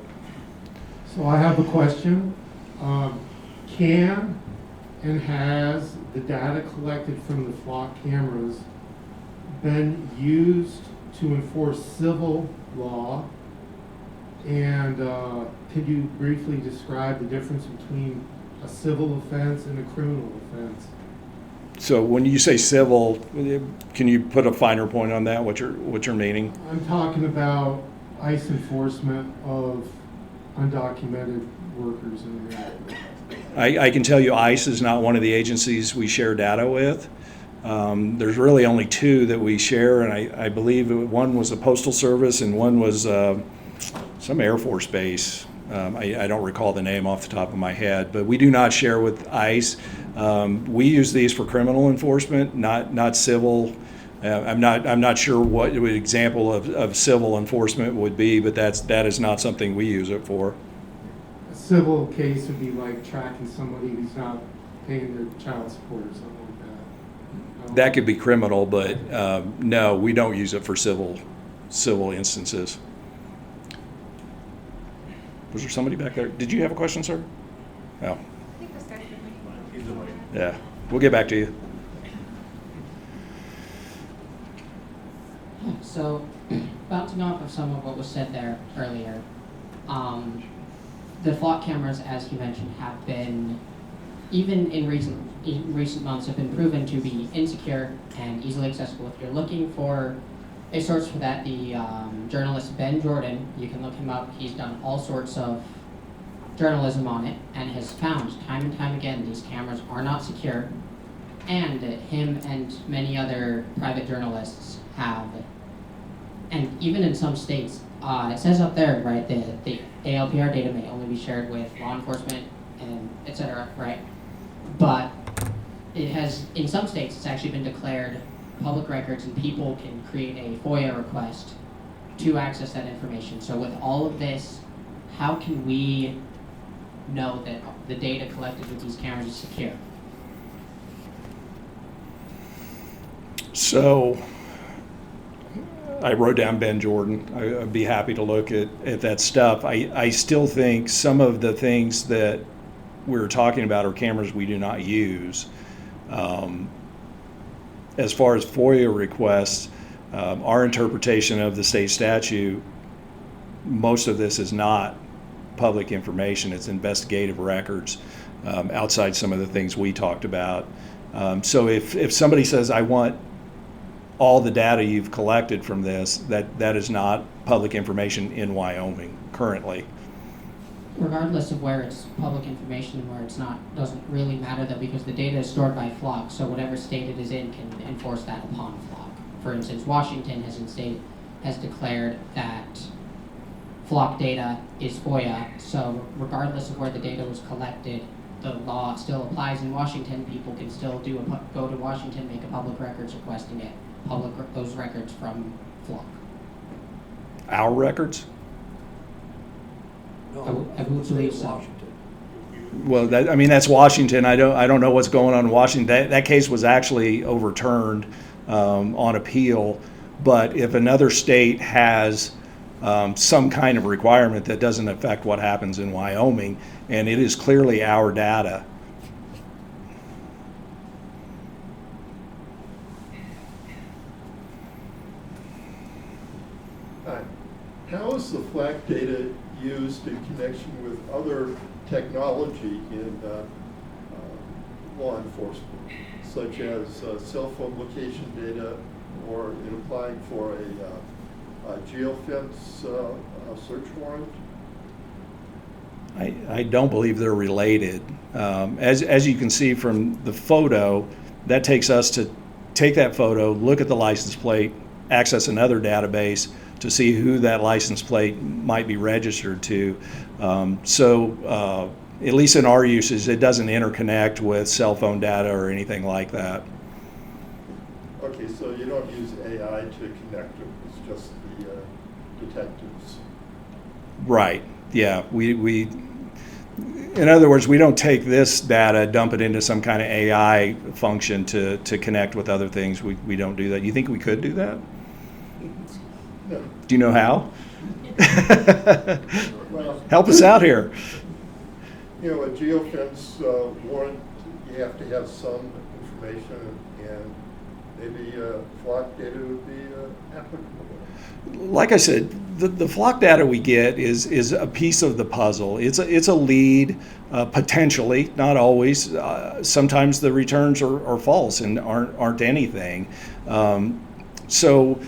So I have a question. Can and has the data collected from the flock cameras been used to enforce civil law? And could you briefly describe the difference between a civil offense and a criminal offense? So when you say civil, can you put a finer point on that? What you're meaning? I'm talking about ICE enforcement of undocumented workers in the area. I can tell you ICE is not one of the agencies we share data with. There's really only two that we share, and I believe one was the Postal Service and one was some Air Force base. I don't recall the name off the top of my head, but we do not share with ICE. We use these for criminal enforcement, not civil. I'm not sure what an example of civil enforcement would be, but that is not something we use it for. A civil case would be like tracking somebody who's not paying their child support or something like that. That could be criminal, but no, we don't use it for civil instances. Was there somebody back there? Did you have a question, sir? No. I think this guy's been waiting. Yeah, we'll get back to you. So, bouncing off of some of what was said there earlier, the flock cameras, as he mentioned, have been, even in recent months, have been proven to be insecure and easily accessible. If you're looking for a source for that, the journalist Ben Jordan, you can look him up. He's done all sorts of journalism on it and has found time and time again these cameras are not secure, and him and many other private journalists have. And even in some states, it says up there, right, the ALPR data may only be shared with law enforcement and et cetera, right? But it has, in some states, it's actually been declared public records, and people can create a FOIA request to access that information. So with all of this, how can we know that the data collected with these cameras is secure? So I wrote down Ben Jordan. I'd be happy to look at that stuff. I still think some of the things that we're talking about are cameras we do not use. As far as FOIA requests, our interpretation of the state statute, most of this is not public information. It's investigative records outside some of the things we talked about. So if somebody says, I want all the data you've collected from this, that is not public information in Wyoming currently. Regardless of where it's public information and where it's not, doesn't really matter though, because the data is stored by Flock, so whatever state it is in can enforce that upon Flock. For instance, Washington has declared that Flock data is FOIA, so regardless of where the data was collected, the law still applies in Washington. People can still go to Washington, make a public records request, and get those records from Flock. Our records? No, I would believe so. Washington. Well, that's Washington. I don't know what's going on in Washington. That case was actually overturned on appeal. But if another state has some kind of requirement that doesn't affect what happens in Wyoming, and it is clearly our data. How is the FLAC data used in connection with other technology in law enforcement, such as cell phone location data, or in applying for a geofence search warrant? I don't believe they're related. As you can see from the photo, that takes us to take that photo, look at the license plate, access another database to see who that license plate might be registered to. So at least in our uses, it doesn't interconnect with cell phone data or anything like that. Okay, so you don't use AI to connect them, it's just the detectives. Right, yeah. In other words, we don't take this data, dump it into some kind of AI function to connect with other things. We don't do that. You think we could do that? No. Do you know how? Well, Help us out here. You know, a geofence warrant, you have to have some information, and maybe flock data would be applicable. Like I said, the flock data we get is a piece of the puzzle. It's a lead, potentially, not always. Sometimes the returns are false and aren't anything. So,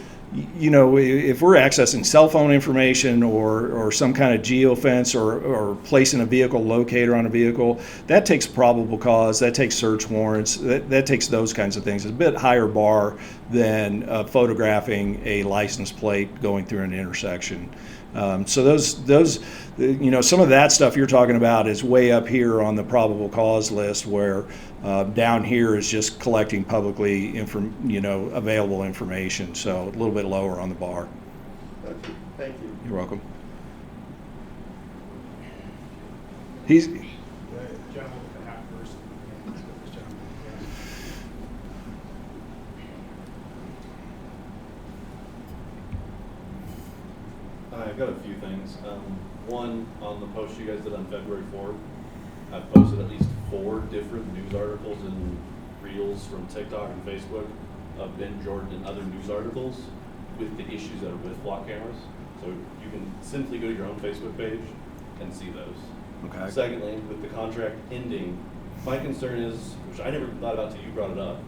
you know, if we're accessing cell phone information or some kind of geofence or placing a vehicle locator on a vehicle, that takes probable cause, that takes search warrants, that takes those kinds of things. It's a bit higher bar than photographing a license plate going through an intersection. So those, you know, some of that stuff you're talking about is way up here on the probable cause list, where down here is just collecting publicly available information. So a little bit lower on the bar. Okay, thank you. You're welcome. He's. I've got a few things. One, on the post you guys did on February 4th, I've posted at least 4 different news articles and reels from TikTok and Facebook of Ben Jordan and other news articles with the issues that are with flock cameras. So you can simply go to your own Facebook page and see those. Okay. Secondly, with the contract ending, my concern is, which I never thought about till you brought it up,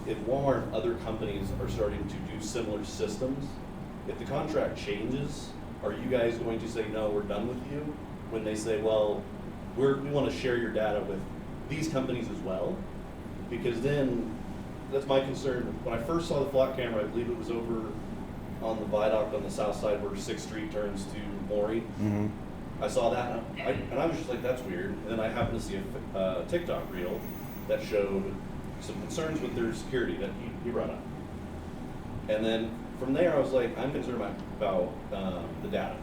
if Walmart and other companies are starting to do similar systems, if the contract changes, are you guys going to say, no, we're done with you? When they say, well, we want to share your data with these companies as well? Because then, that's my concern. When I first saw the flock camera, I believe it was over on the viaduct on the south side where 6th Street turns to Maury. Mm-hmm. I saw that, and I was just like, that's weird. And then I happened to see a TikTok reel that showed some concerns with their security that he brought up. And then from there, I was like, I'm concerned about the data.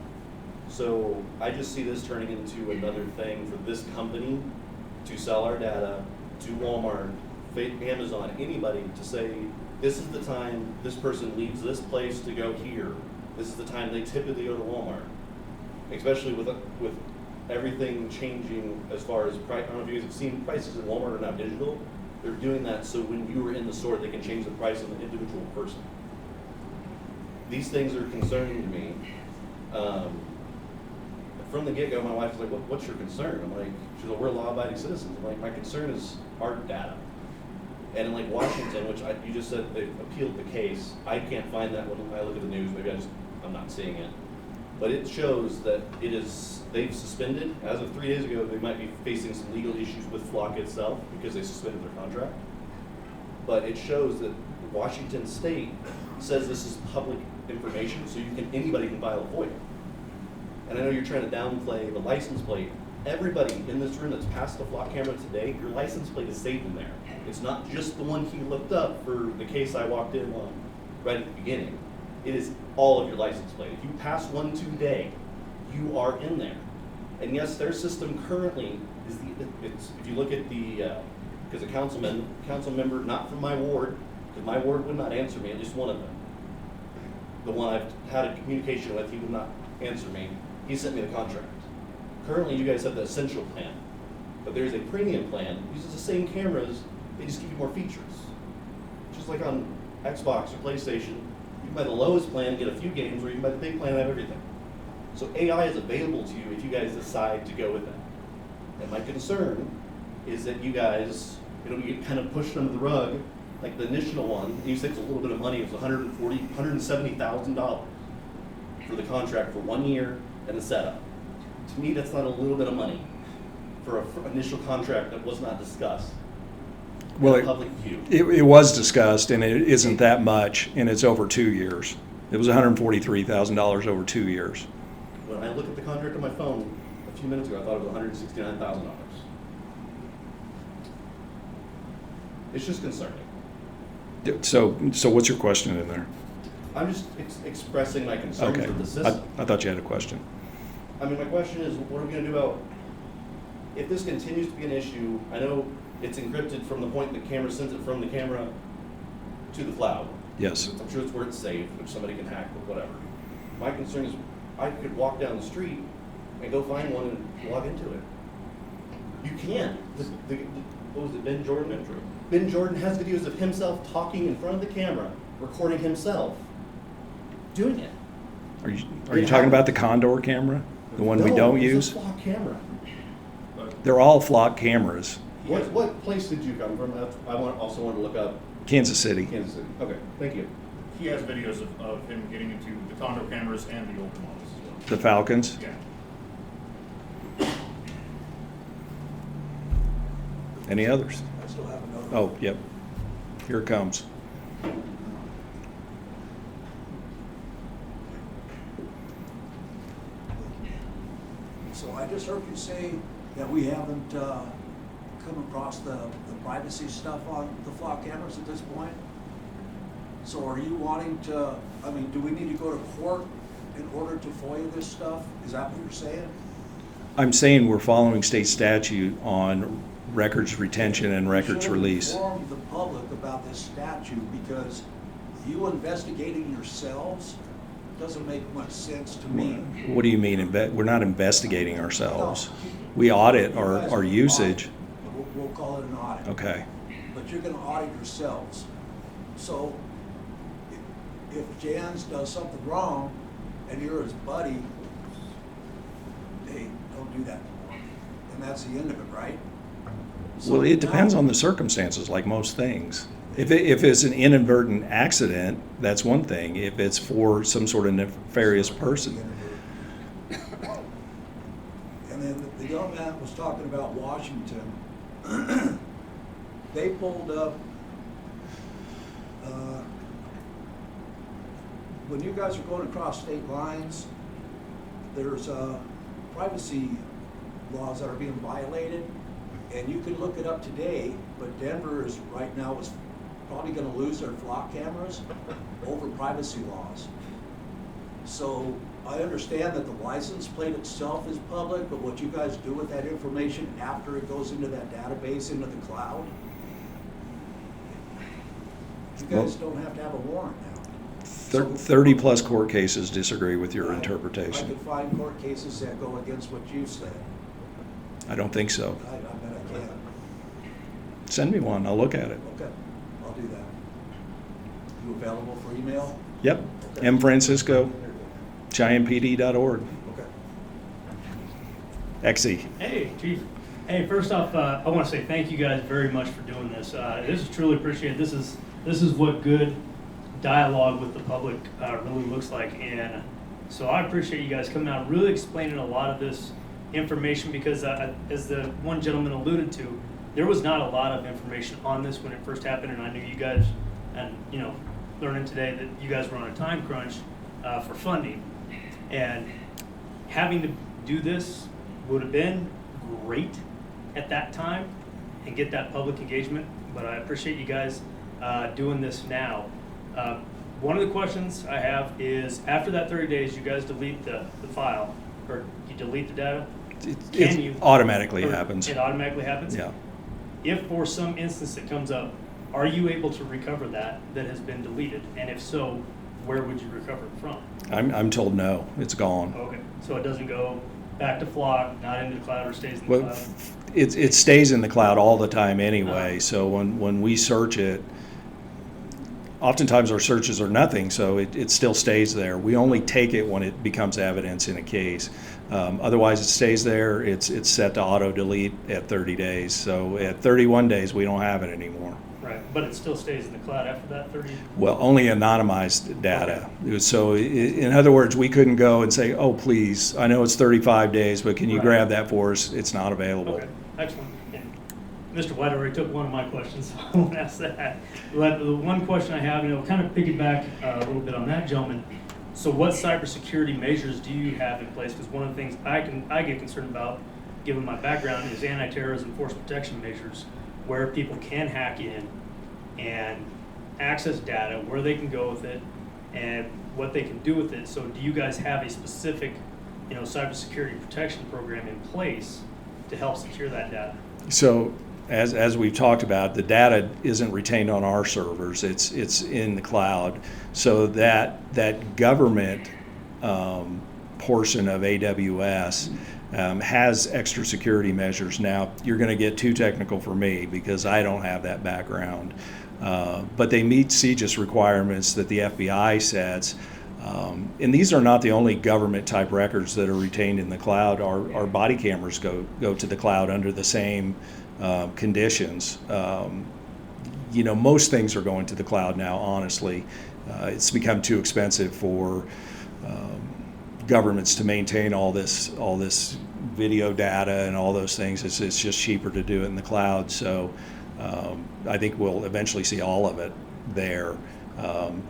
So I just see this turning into another thing for this company to sell our data to Walmart, Amazon, anybody to say, this is the time this person leaves this place to go here. This is the time they typically go to Walmart. Especially with everything changing as far as price. I don't know if you guys have seen prices in Walmart are now digital. They're doing that so when you are in the store, they can change the price on the individual person. These things are concerning to me. From the get-go, my wife was like, what's your concern? I'm like, she's like, we're law-abiding citizens. I'm like, my concern is our data. And in like Washington, which you just said they appealed the case, I can't find that when I look at the news. Maybe I'm not seeing it. But it shows that they've suspended, as of 3 days ago, they might be facing some legal issues with Flock itself because they suspended their contract. But it shows that Washington State says this is public information, so anybody can file a FOIA. And I know you're trying to downplay the license plate. Everybody in this room that's passed the Flock camera today, your license plate is saved in there. It's not just the one he looked up for the case I walked in on right at the beginning. It is all of your license plate. If you pass one today, you are in there. And yes, their system currently is if you look at because a council member, not from my ward, because my ward would not answer me, at least one of them. The one I've had a communication with, he would not answer me. He sent me the contract. Currently, you guys have the essential plan, but there's a premium plan. It uses the same cameras, they just give you more features. Just like on Xbox or PlayStation, you can buy the lowest plan, get a few games, or you can buy the big plan and have everything. So AI is available to you if you guys decide to go with that. And my concern is that you guys, you get kind of pushed under the rug. Like the initial one, you said it's a little bit of money, it was $170,000 for the contract for 1 year and a setup. To me, that's not a little bit of money for an initial contract that was not discussed. Well, in public view. It was discussed, and it isn't that much, and it's over 2 years. It was $143,000 over 2 years. When I look at the contract on my phone a few minutes ago, I thought it was $169,000. It's just concerning. So what's your question in there? I'm just expressing my concerns Okay. with the system. I thought you had a question. I mean, my question is, what are we going to do about if this continues to be an issue? I know it's encrypted from the point the camera sends it from the camera to the cloud. Yes. I'm sure it's where it's saved, which somebody can hack, but whatever. My concern is I could walk down the street and go find one and log into it. You can. What was it, Ben Jordan? Ben Jordan has videos of himself talking in front of the camera, recording himself, doing it. Are you talking about the Condor camera? The one we don't use? It's a Flock camera. They're all Flock cameras. What place did you come from? I also want to look up. Kansas City. Kansas City. Okay, thank you. He has videos of him getting into the Condor cameras and the old models as well. The Falcons? Yeah. Any others? I still have another. Oh, yep. Here it comes. So I just heard you say that we haven't come across the privacy stuff on the Flock cameras at this point. So are you wanting to, I mean, do we need to go to court in order to FOIA this stuff? Is that what you're saying? I'm saying we're following state statute on records retention and records release. You should inform the public about this statute, because you investigating yourselves doesn't make much sense to me. What do you mean? We're not investigating ourselves. We audit our usage. We'll call it an audit. Okay. But you're gonna audit yourselves. So if Jans does something wrong and you're his buddy, hey, don't do that anymore. And that's the end of it, right? So Well, it depends now- on the circumstances, like most things. If it's an inadvertent accident, that's one thing. If it's for some sort of nefarious person. And then the young man was talking about Washington. They pulled up, when you guys are going across state lines, there's privacy laws that are being violated. And you can look it up today, but Denver is right now is probably gonna lose their Flock cameras over privacy laws. So I understand that the license plate itself is public, but what you guys do with that information after it goes into that database, into the cloud? You guys don't have to have a warrant now. 30-plus court cases disagree with your I interpretation. could find court cases that go against what you said. I don't think so. I bet I can. Send me one, I'll look at it. Okay, I'll do that. You available for email? Yep, Okay. mfrancisco, CheyennePD.org. Okay. XE. Hey, Chief. Hey, first off, I want to say thank you guys very much for doing this. This is truly appreciated. This is what good dialogue with the public really looks like, and so I appreciate you guys coming out and really explaining a lot of this information, because as the one gentleman alluded to, there was not a lot of information on this when it first happened, and I knew you guys, and learning today that you guys were on a time crunch for funding, and having to do this would have been great at that time and get that public engagement, but I appreciate you guys doing this now. One of the questions I have is, after that 30 days, you guys delete the file, or you delete the data? It automatically happens. It automatically happens? Yeah. If for some instance that comes up, are you able to recover that has been deleted? And if so, where would you recover it from? I'm told no, it's gone. Okay, so it doesn't go back to Flock, not into the cloud, or stays in the Well, cloud? it stays in the cloud all the time anyway, so when we search it, oftentimes our searches are nothing, so it still stays there. We only take it when it becomes evidence in a case. Otherwise, it stays there. It's set to auto-delete at 30 days. So at 31 days, we don't have it anymore. Right, but it still stays in the cloud after that 30? Well, only anonymized data. So in other words, we couldn't go and say, oh, please, I know it's 35 days, but can you Right. grab that for us? It's not available. Okay, excellent. And Mr. White already took one of my questions, so I won't ask that. But the one question I have, kind of piggyback a little bit on that, gentleman. So what cybersecurity measures do you have in place? Because one of the things I get concerned about, given my background, is anti-terrorism force protection measures, where people can hack in and access data, where they can go with it, and what they can do with it. So do you guys have a specific, cybersecurity protection program in place to help secure that data? So as we've talked about, the data isn't retained on our servers. It's in the cloud. So that government portion of AWS has extra security measures. Now, you're going to get too technical for me because I don't have that background. But they meet CJIS requirements that the FBI sets. And these are not the only government type records that are retained in the cloud. Our body cameras go to the cloud under the same conditions. Most things are going to the cloud now, honestly. It's become too expensive for governments to maintain all this video data and all those things. It's just cheaper to do it in the cloud. So I think we'll eventually see all of it there. The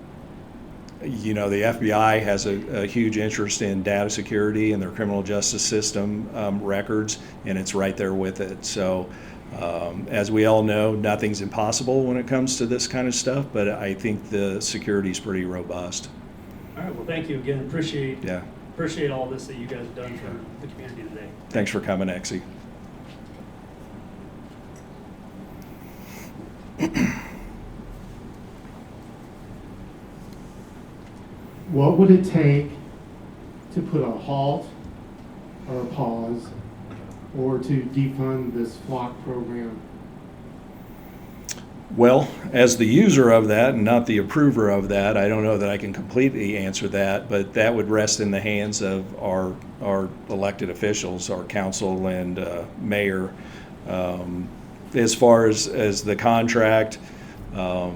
FBI has a huge interest in data security and their criminal justice system records, and it's right there with it. So as we all know, nothing's impossible when it comes to this kind of stuff, but I think the security is pretty robust. All right, well, thank you again. Appreciate all this that you guys have done for the community today. Thanks for coming, Exie. What would it take to put a halt or a pause or to defund this Flock program? Well, as the user of that and not the approver of that, I don't know that I can completely answer that, but that would rest in the hands of our elected officials, our council and mayor. As far as the contract, I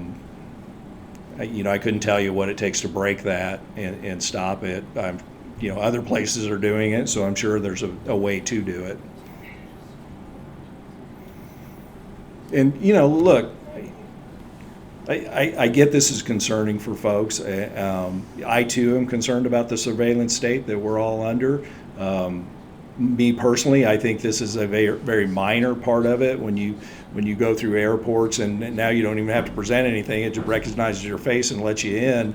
couldn't tell you what it takes to break that and stop it. Other places are doing it, so I'm sure there's a way to do it. And, look, I get this is concerning for folks. I, too, am concerned about the surveillance state that we're all under. Me personally, I think this is a very, very minor part of it. When you go through airports and now you don't even have to present anything, it just recognizes your face and lets you in.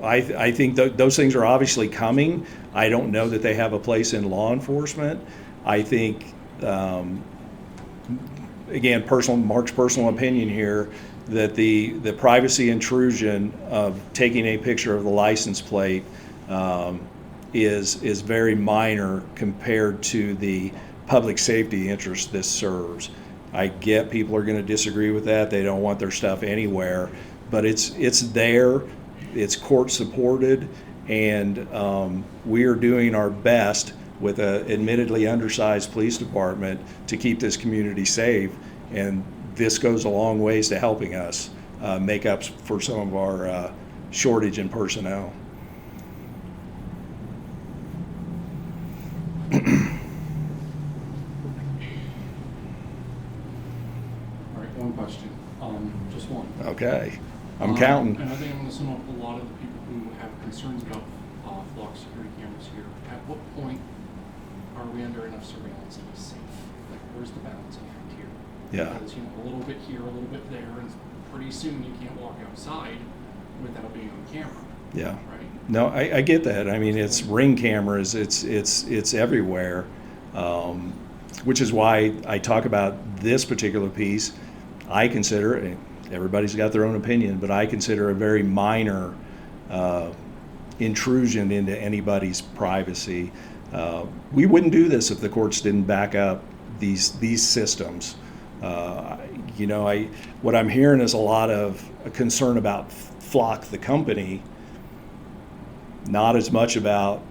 I think those things are obviously coming. I don't know that they have a place in law enforcement. I think, again, Mark's personal opinion here, that the privacy intrusion of taking a picture of the license plate is very minor compared to the public safety interest this serves. I get people are going to disagree with that. They don't want their stuff anywhere, but it's there, it's court supported, and we are doing our best with an admittedly undersized police department to keep this community safe, and this goes a long ways to helping us make up for some of our shortage in personnel. All right, one question, just one. Okay, I'm counting. And I think I'm going to sum up a lot of the people who have concerns about flock security cameras here. At what point are we under enough surveillance to be safe? Like, where's the balancing act here? Yeah. Because, a little bit here, a little bit there, and pretty soon you can't walk outside without being on camera. Yeah. Right? No, I get that. I mean, it's Ring cameras. It's everywhere, which is why I talk about this particular piece. I consider, everybody's got their own opinion, but I consider a very minor intrusion into anybody's privacy. We wouldn't do this if the courts didn't back up these systems. What I'm hearing is a lot of concern about Flock, the company, not as much about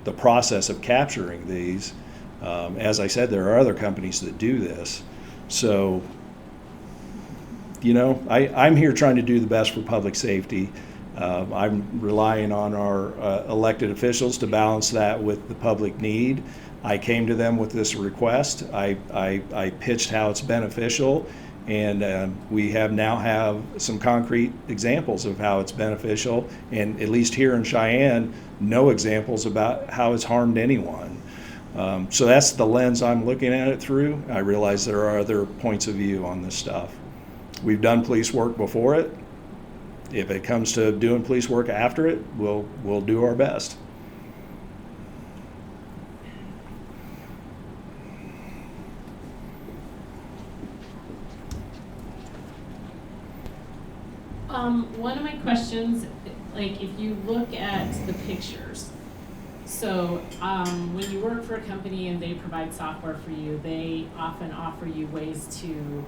the process of capturing these. As I said, there are other companies that do this. So, I'm here trying to do the best for public safety. I'm relying on our elected officials to balance that with the public need. I came to them with this request. I pitched how it's beneficial, and we now have some concrete examples of how it's beneficial, and at least here in Cheyenne, no examples about how it's harmed anyone. So that's the lens I'm looking at it through. I realize there are other points of view on this stuff. We've done police work before it. If it comes to doing police work after it, we'll do our best. One of my questions, like if you look at the pictures, so when you work for a company and they provide software for you, they often offer you ways to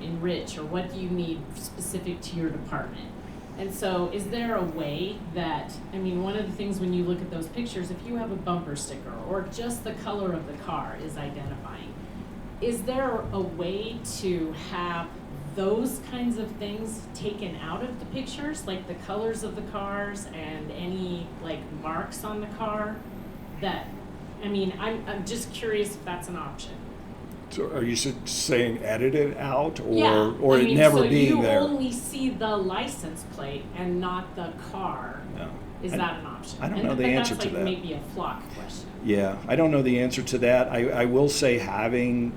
enrich, or what do you need specific to your department. And so is there a way that, one of the things when you look at those pictures, if you have a bumper sticker or just the color of the car is identifying, is there a way to have those kinds of things taken out of the pictures, like the colors of the cars and any like marks on the car? That, I'm just curious if that's an option. So are you saying edit it out, or Yeah, or it never being there? So you only see the license plate and not the car. No. Is that an option? I don't know the answer to that's that. Maybe a flock question. Yeah, I don't know the answer to that. I will say having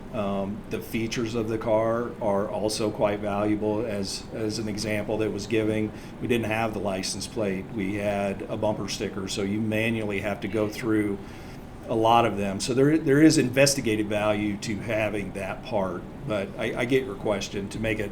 the features of the car are also quite valuable. As an example that was giving, we didn't have the license plate. We had a bumper sticker, so you manually have to go through a lot of them. So there is investigative value to having that part. But I get your question, to make it.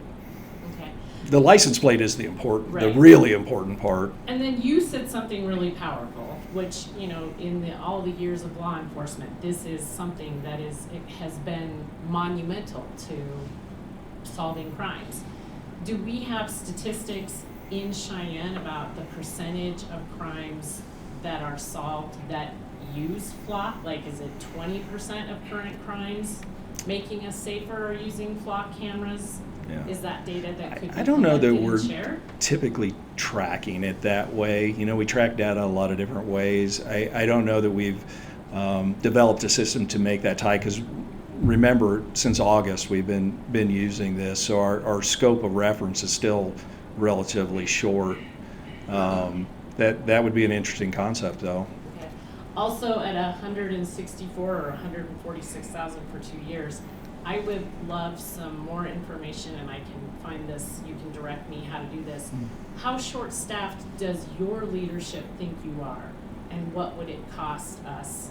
Okay. The license plate is the Right. really important part. And then you said something really powerful, which, in all the years of law enforcement, this is something that has been monumental to solving crimes. Do we have statistics in Cheyenne about the percentage of crimes that are solved that use flock? Like, is it 20% of current crimes making us safer or using flock cameras? Yeah. Is that data that could be I don't know that collected we're and shared? typically tracking it that way. We track data a lot of different ways. I don't know that we've developed a system to make that tie, because remember, since August we've been using this, so our scope of reference is still relatively short. That would be an interesting concept, though. Also, at 164 or 146,000 for 2 years, I would love some more information, and I can find this, you can direct me how to do this. How short-staffed does your leadership think you are? And what would it cost us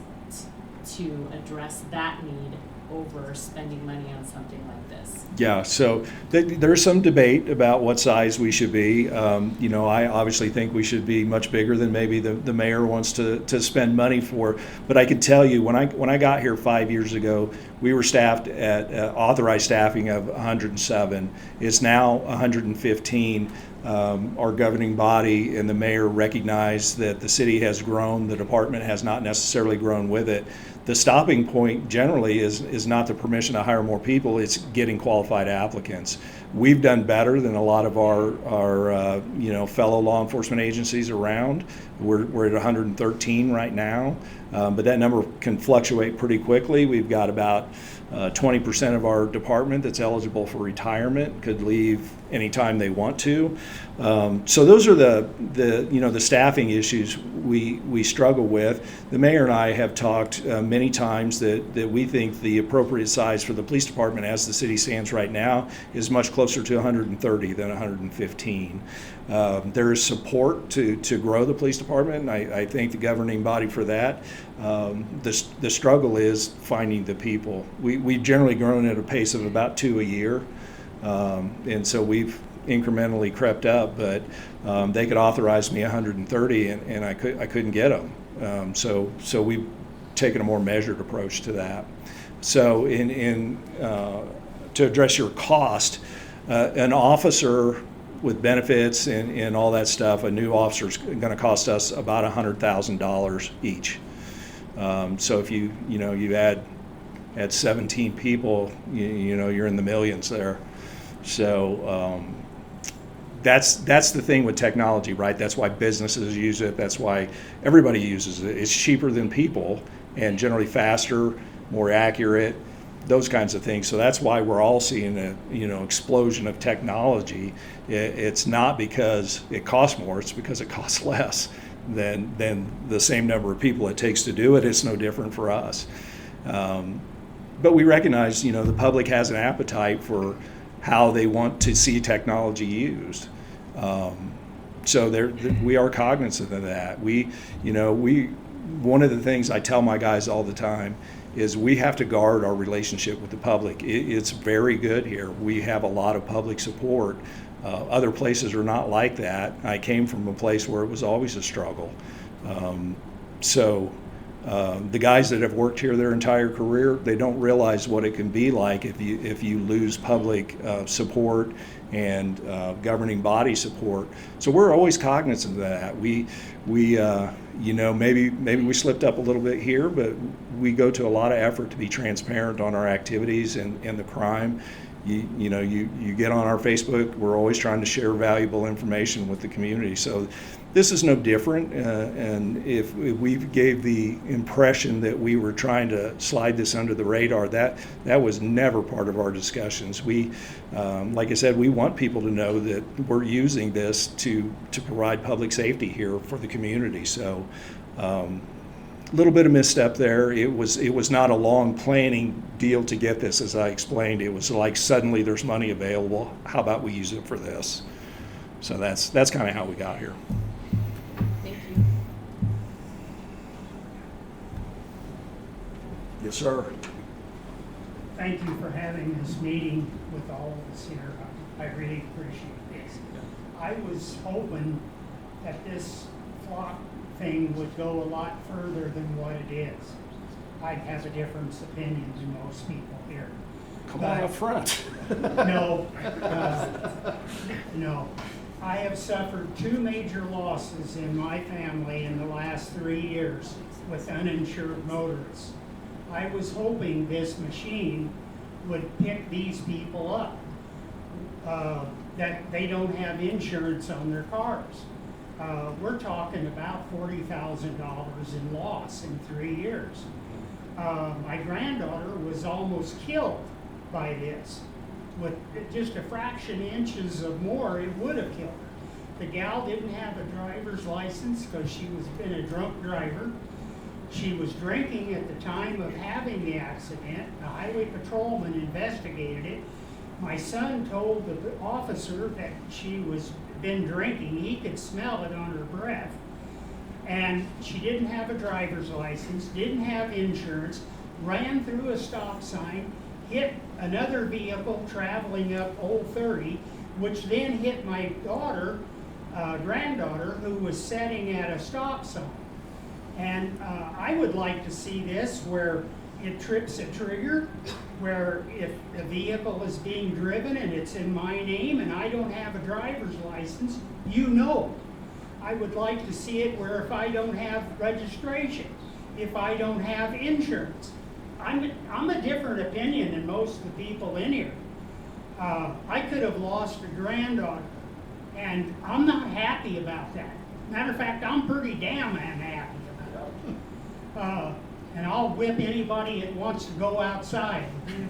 to address that need over spending money on something like this? Yeah, so there's some debate about what size we should be. I obviously think we should be much bigger than maybe the mayor wants to spend money for. But I can tell you, when I got here 5 years ago, we were staffed at authorized staffing of 107. It's now 115. Our governing body and the mayor recognize that the city has grown, the department has not necessarily grown with it. The stopping point generally is not the permission to hire more people, it's getting qualified applicants. We've done better than a lot of our fellow law enforcement agencies around. We're at 113 right now, but that number can fluctuate pretty quickly. We've got about 20% of our department that's eligible for retirement, could leave anytime they want to. So those are the staffing issues we struggle with. The mayor and I have talked many times that we think the appropriate size for the police department as the city stands right now is much closer to 130 than 115. There is support to grow the police department, and I thank the governing body for that. The struggle is finding the people. We've generally grown at a pace of about 2 a year, and so we've incrementally crept up, but they could authorize me 130 and I couldn't get them. So we've taken a more measured approach to that. So to address your cost, an officer with benefits and all that stuff, a new officer is going to cost us about $100,000 each. So if you add 17 people, you're in the millions there. So that's the thing with technology, right? That's why businesses use it. That's why everybody uses it. It's cheaper than people and generally faster, more accurate, those kinds of things. So that's why we're all seeing a explosion of technology. It's not because it costs more, it's because it costs less than the same number of people it takes to do it. It's no different for us. But we recognize, the public has an appetite for how they want to see technology used. So we are cognizant of that. One of the things I tell my guys all the time is we have to guard our relationship with the public. It's very good here. We have a lot of public support. Other places are not like that. I came from a place where it was always a struggle. The guys that have worked here their entire career, they don't realize what it can be like if you lose public support and governing body support. So we're always cognizant of that. Maybe we slipped up a little bit here, but we go to a lot of effort to be transparent on our activities and the crime. You get on our Facebook, we're always trying to share valuable information with the community. So this is no different, and if we gave the impression that we were trying to slide this under the radar, that was never part of our discussions. We, like I said, we want people to know that we're using this to provide public safety here for the community. So a little bit of misstep there. It was not a long planning deal to get this, as I explained. It was like suddenly there's money available. How about we use it for this? So that's kind of how we got here. Thank you. Yes, sir. Thank you for having this meeting with all of us here. I really appreciate this. I was hoping that this flock thing would go a lot further than what it is. I have a different opinion than most people here. Come on up front. No. I have suffered 2 major losses in my family in the last 3 years with uninsured motorists. I was hoping this machine would pick these people up, that they don't have insurance on their cars. We're talking about $40,000 in loss in 3 years. My granddaughter was almost killed by this. With just a fraction of inches of more, it would have killed her. The gal didn't have a driver's license because she was been a drunk driver. She was drinking at the time of having the accident. The highway patrolman investigated it. My son told the officer that she was been drinking. He could smell it on her breath. And she didn't have a driver's license, didn't have insurance, ran through a stop sign, hit another vehicle traveling up Old 30, which then hit my daughter, granddaughter, who was sitting at a stop sign. And I would like to see this where it trips a trigger, where if a vehicle is being driven and it's in my name and I don't have a driver's license, you know. I would like to see it where if I don't have registration, if I don't have insurance. I'm a different opinion than most of the people in here. I could have lost a granddaughter, and I'm not happy about that. Matter of fact, I'm pretty damn unhappy about it. And I'll whip anybody that wants to go outside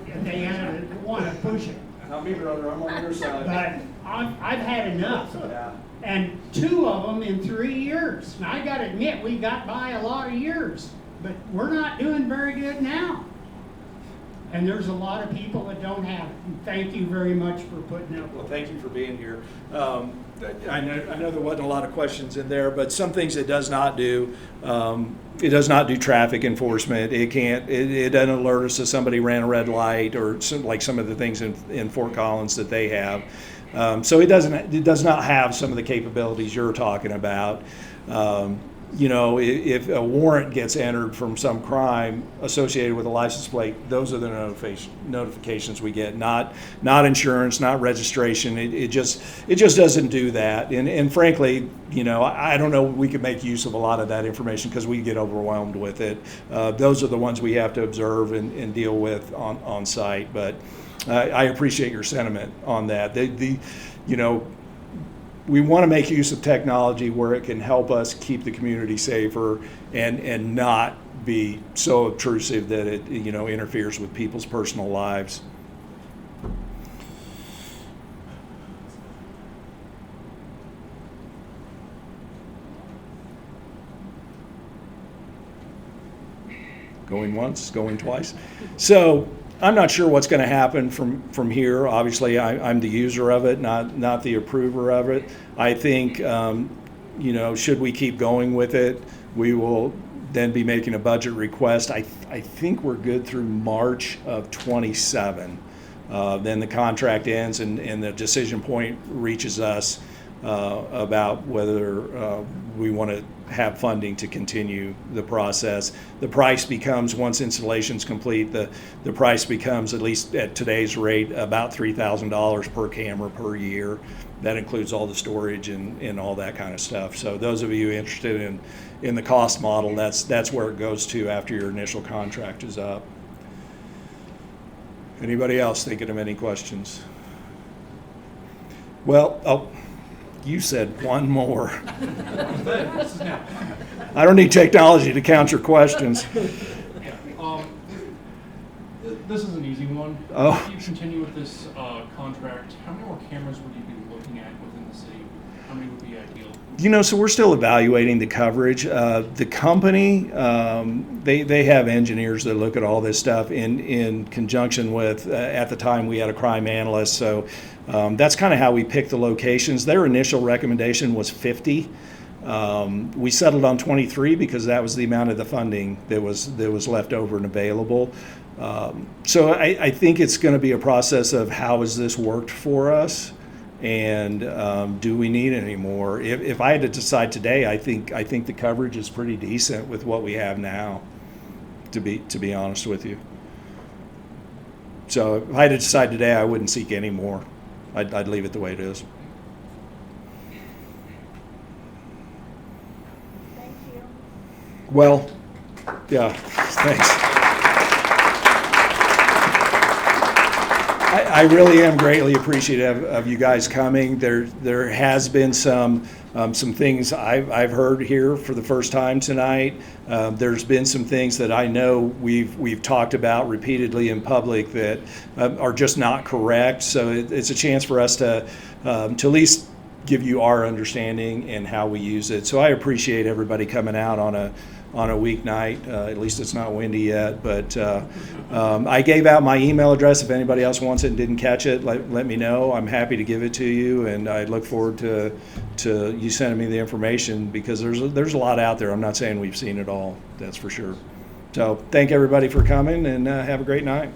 if they want to push it. Not me, brother. I'm on your side. But I've had enough. Yeah. And 2 of them in 3 years. And I got to admit, we got by a lot of years, but we're not doing very good now. And there's a lot of people that don't have it. And thank you very much for putting up with it. Well, thank you for being here. I know there wasn't a lot of questions in there, but some things it does not do. It does not do traffic enforcement. It can't. It doesn't alert us if somebody ran a red light or like some of the things in Fort Collins that they have. So it does not have some of the capabilities you're talking about. You know, if a warrant gets entered from some crime associated with a license plate, those are the notifications we get. Not insurance, not registration. It just doesn't do that. And frankly, you know, I don't know. We could make use of a lot of that information because we get overwhelmed with it. Those are the ones we have to observe and deal with on site. But I appreciate your sentiment on that. You know, we want to make use of technology where it can help us keep the community safer and not be so obtrusive that it, you know, interferes with people's personal lives. Going once, going twice. So I'm not sure what's going to happen from here. Obviously, I'm the user of it, not the approver of it. I think, you know, should we keep going with it, we will then be making a budget request. I think we're good through March of 27. Then the contract ends and the decision point reaches us about whether we want to have funding to continue the process. The price becomes, once installation's complete, the price becomes, at least at today's rate, about $3,000 per camera per year. That includes all the storage and all that kind of stuff. So those of you interested in the cost model, that's where it goes to after your initial contract is up. Anybody else thinking of any questions? Well, oh, you said one more. I don't need technology to count your questions. This is an easy one. Oh. If you continue with this contract, how many more cameras would you be looking at within the city? How many would be ideal? You know, so we're still evaluating the coverage. The company, they have engineers that look at all this stuff in conjunction with, at the time we had a crime analyst. So that's kind of how we picked the locations. Their initial recommendation was 50. We settled on 23 because that was the amount of the funding that was left over and available. So I think it's going to be a process of how has this worked for us, and do we need any more? If I had to decide today, I think the coverage is pretty decent with what we have now, to be honest with you. So if I had to decide today, I wouldn't seek any more. I'd leave it the way it is. Thank you. Well, yeah, thanks. I really am greatly appreciative of you guys coming. There has been some things I've heard here for the first time tonight. There's been some things that I know we've talked about repeatedly in public that are just not correct. So it's a chance for us to at least give you our understanding and how we use it. So I appreciate everybody coming out on on a weeknight. At least it's not windy yet. But I gave out my email address. If anybody else wants it and didn't catch it, let me know. I'm happy to give it to you, and I look forward to you sending me the information, because there's a lot out there. I'm not saying we've seen it all, that's for sure. So thank everybody for coming, and have a great night.